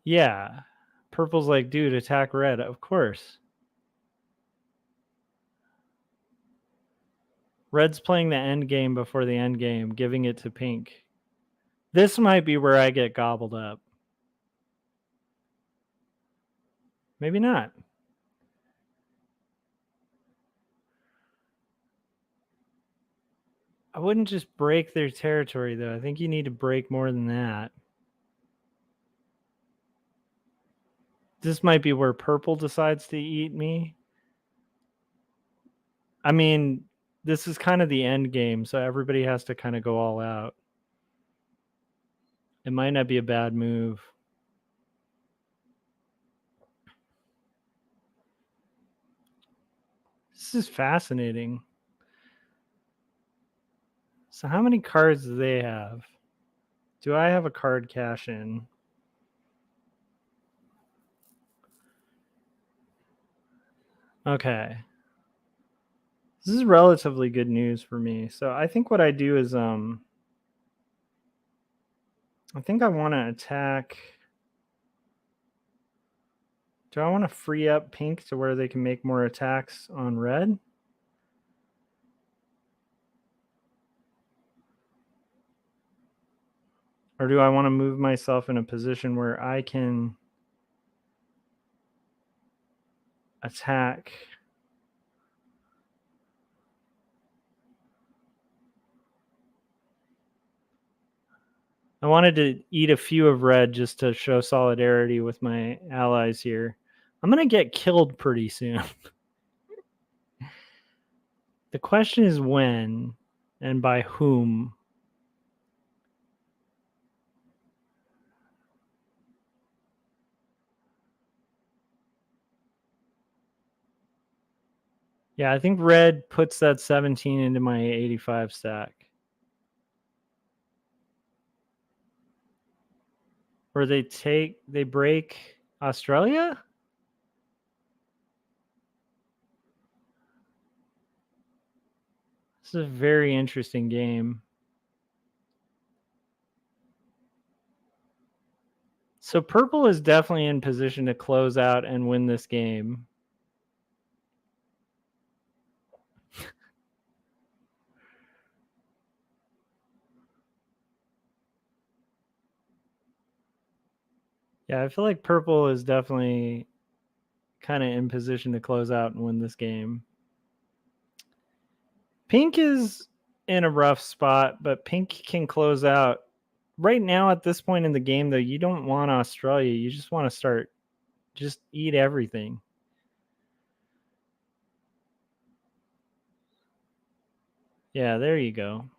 Yeah. Purple's like, dude, attack red. Of course. Red's playing the end game before the end game, giving it to pink. This might be where I get gobbled up. Maybe not. I wouldn't just break their territory, though. I think you need to break more than that. This might be where purple decides to eat me. I mean, this is kind of the end game, so everybody has to kind of go all out. It might not be a bad move. This is fascinating. So how many cards do they have? Do I have a card cash in? Okay. This is relatively good news for me. So I think what I do is I think I want to attack. Do I want to free up pink to where they can make more attacks on red? Or do I want to move myself in a position where I can attack? I wanted to eat a few of red just to show solidarity with my allies here. I'm going to get killed pretty soon. The question is when and by whom. Yeah, I think red puts that 17 into my 85 stack. Or they break Australia? This is a very interesting game. So purple is definitely in position to close out and win this game. Yeah, I feel like purple is definitely kind of in position to close out and win this game. Pink is in a rough spot, but pink can close out. Right now at this point in the game, though, you don't want Australia. You just want to just eat everything. Yeah, there you go.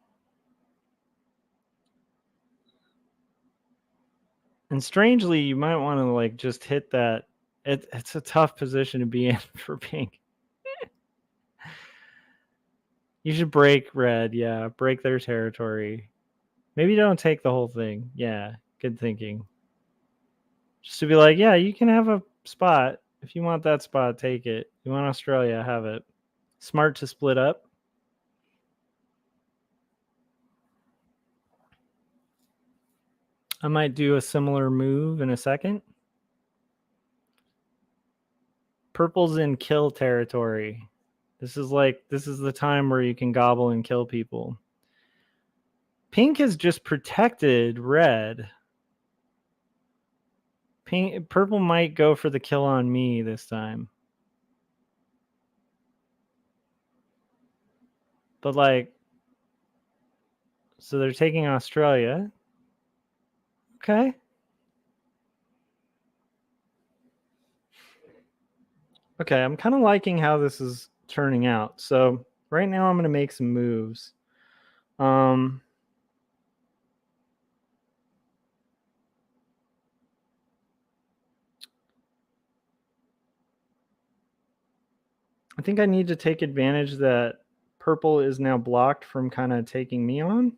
And strangely, you might want to like just hit that. It's a tough position to be in for pink. You should break red. Yeah, break their territory. Maybe don't take the whole thing. Yeah, good thinking. Just to be like, yeah, you can have a spot. If you want that spot, take it. You want Australia, have it. Smart to split up. I might do a similar move in a second. Purple's in kill territory. This is the time where you can gobble and kill people. Pink has just protected red. Purple might go for the kill on me this time. But like, so they're taking Australia. Okay. Okay, I'm kind of liking how this is turning out. So right now I'm going to make some moves. I think I need to take advantage that purple is now blocked from kind of taking me on.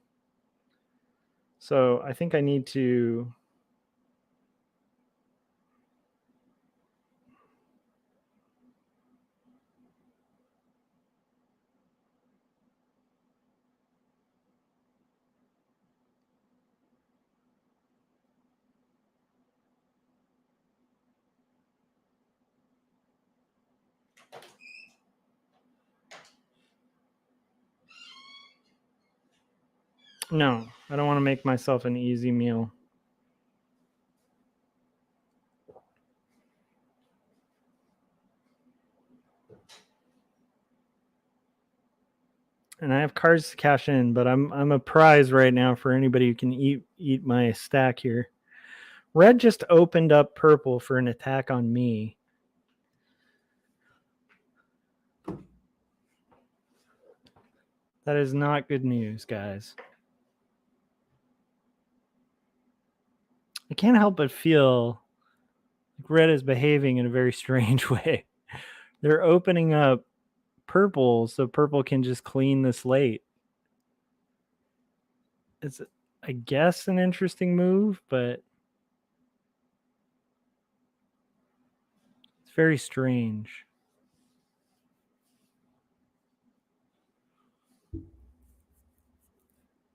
So I think I need to... No, I don't want to make myself an easy meal. And I have cards to cash in, but I'm a prize right now for anybody who can eat my stack here. Red just opened up purple for an attack on me. That is not good news, guys. I can't help but feel like red is behaving in a very strange way. They're opening up purple so purple can just clean the slate. It's, I guess, an interesting move, but it's very strange.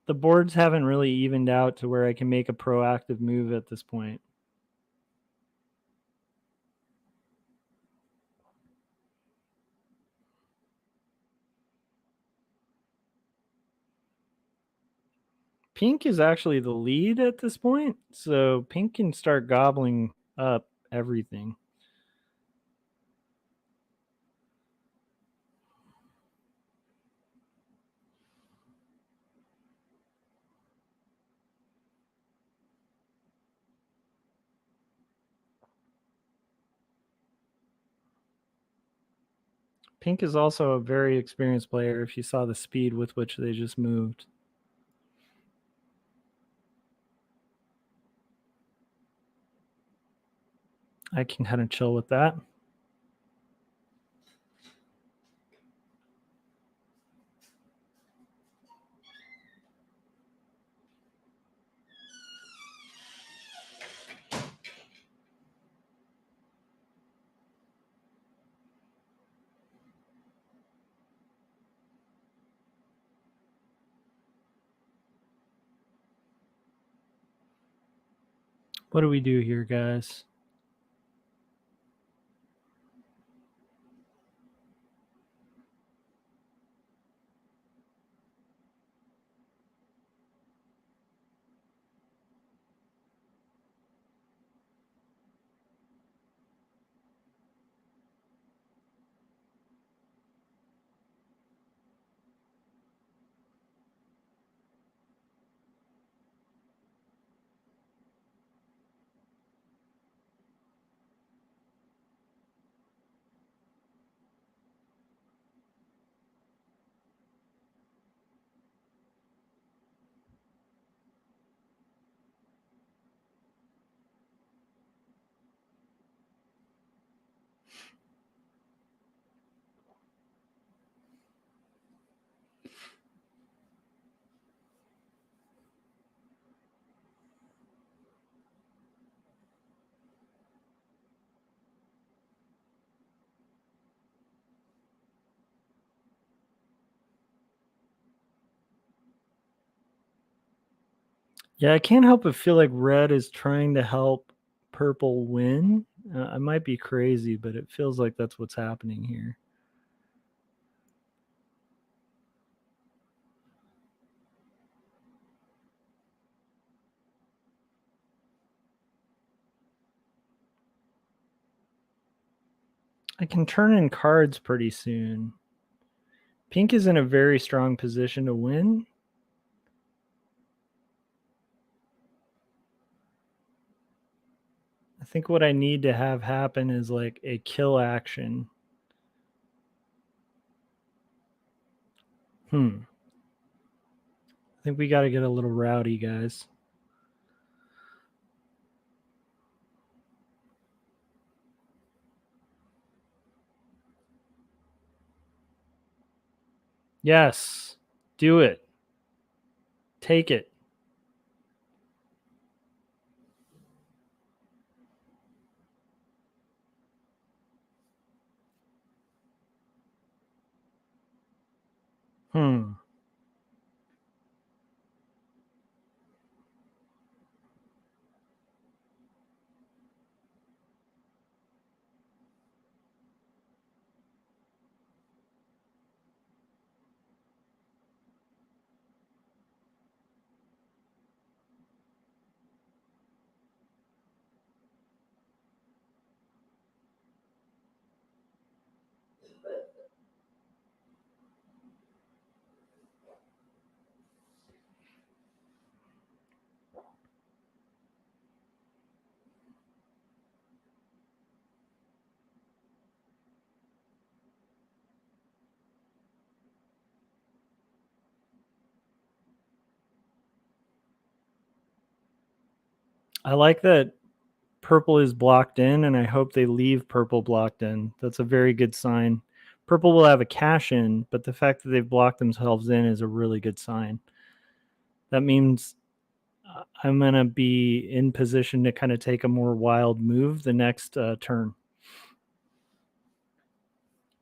The boards haven't really evened out to where I can make a proactive move at this point. Pink is actually the lead at this point, so pink can start gobbling up everything. Pink is also a very experienced player if you saw the speed with which they just moved. I can kind of chill with that. What do we do here, guys? Yeah, I can't help but feel like red is trying to help purple win. I might be crazy, but it feels like that's what's happening here. I can turn in cards pretty soon. Pink is in a very strong position to win. I think what I need to have happen is like a kill action. I think we got to get a little rowdy, guys. Yes, do it. Take it. I like that purple is blocked in, and I hope they leave purple blocked in. That's a very good sign. Purple will have a cash in, but the fact that they've blocked themselves in is a really good sign. That means I'm going to be in position to kind of take a more wild move the next turn.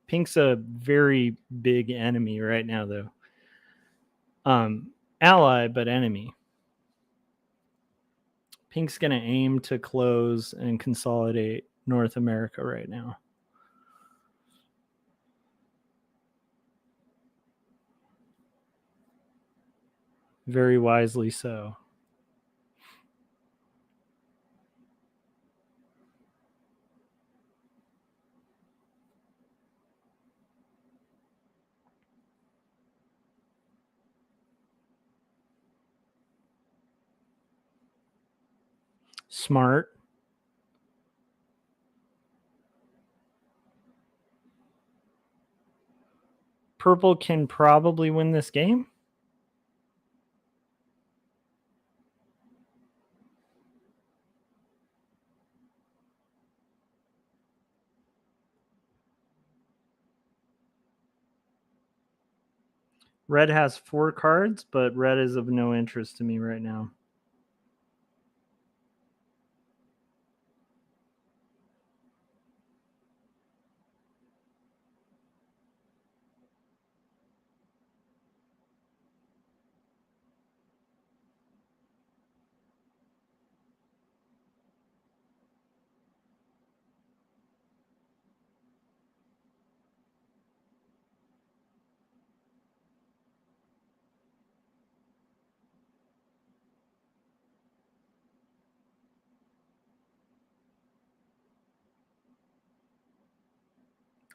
Pink's a very big enemy right now, though. Ally, but enemy. Pink's going to aim to close and consolidate North America right now. Very wisely so. Smart. Purple can probably win this game. Red has 4 cards, but red is of no interest to me right now.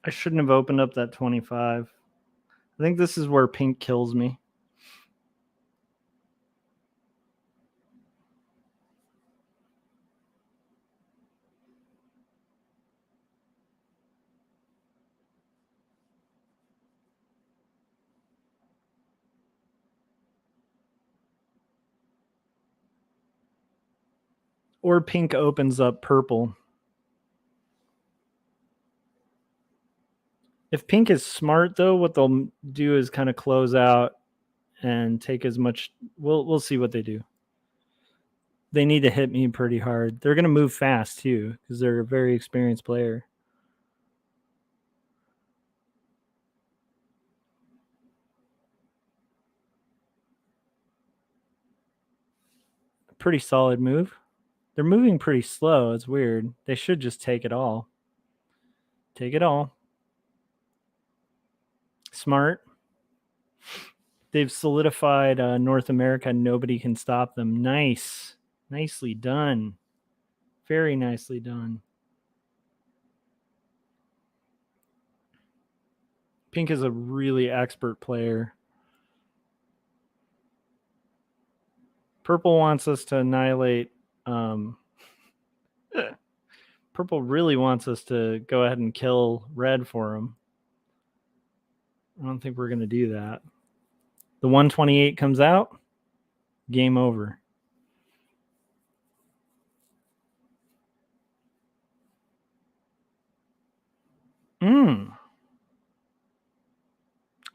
I shouldn't have opened up that 25. I think this is where pink kills me. Or pink opens up purple. If pink is smart, though, what they'll do is kind of close out and take as much. We'll see what they do. They need to hit me pretty hard. They're going to move fast, too, because they're a very experienced player. Pretty solid move. They're moving pretty slow. It's weird. They should just take it all. Take it all. Smart. They've solidified North America. Nobody can stop them. Nice. Nicely done. Very nicely done. Pink is a really expert player. Purple wants us to annihilate. Purple really wants us to go ahead and kill red for him. I don't think we're going to do that. The 128 comes out. Game over.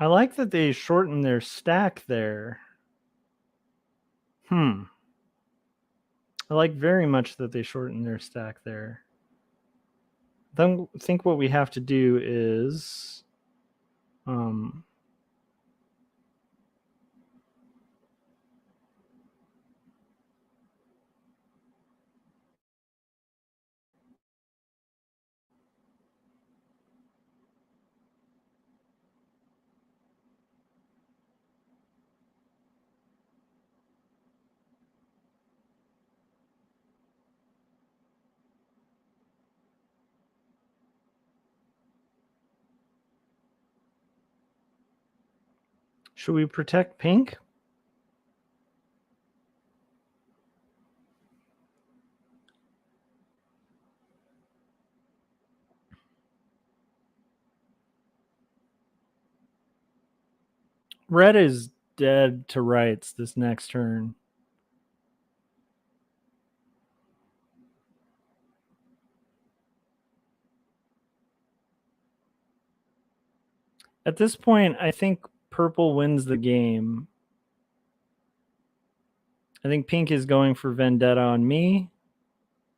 I like that they shorten their stack there. I like very much that they shorten their stack there. Then I think what we have to do is should we protect pink? Red is dead to rights this next turn. At this point, I think purple wins the game. I think pink is going for vendetta on me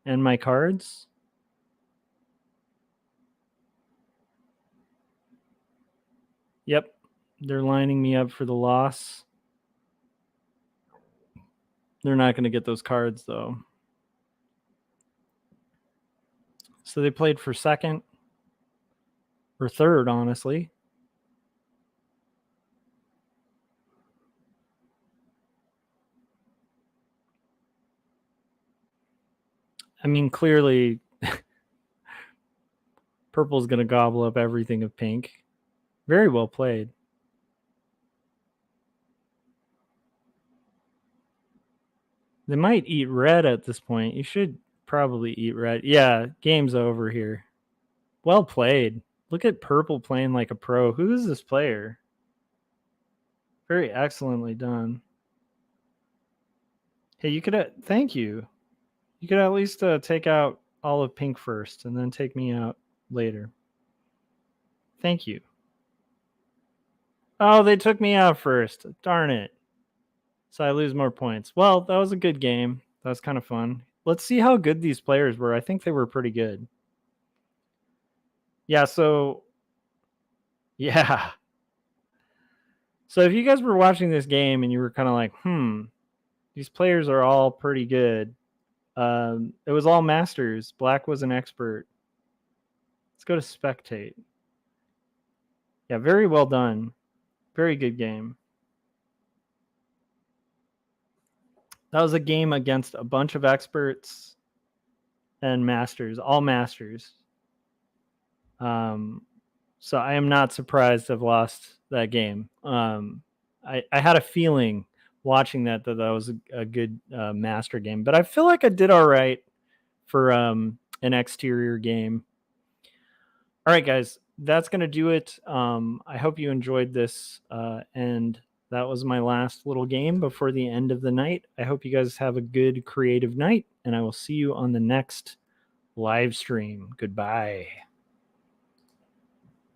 and my cards. Yep, they're lining me up for the loss. They're not going to get those cards, though. So they played for second or third, honestly. I mean, clearly, purple's going to gobble up everything of pink. Very well played. They might eat red at this point. You should probably eat red. Yeah, game's over here. Well played. Look at purple playing like a pro. Who is this player? Very excellently done. Hey, you could... thank you. You could at least take out all of pink first and then take me out later. Thank you. Oh, they took me out first. Darn it. So I lose more points. Well, that was a good game. That was kind of fun. Let's see how good these players were. I think they were pretty good. Yeah, so... yeah. So if you guys were watching this game and you were kind of like, these players are all pretty good. It was all masters. Black was an expert. Let's go to spectate. Yeah, very well done. Very good game. That was a game against a bunch of experts and masters, all masters. So I am not surprised to have lost that game. I had a feeling watching that was a good master game, but I feel like I did all right for an exterior game. All right, guys, that's going to do it. I hope you enjoyed this, and that was my last little game before the end of the night. I hope you guys have a good creative night, and I will see you on the next live stream. Goodbye.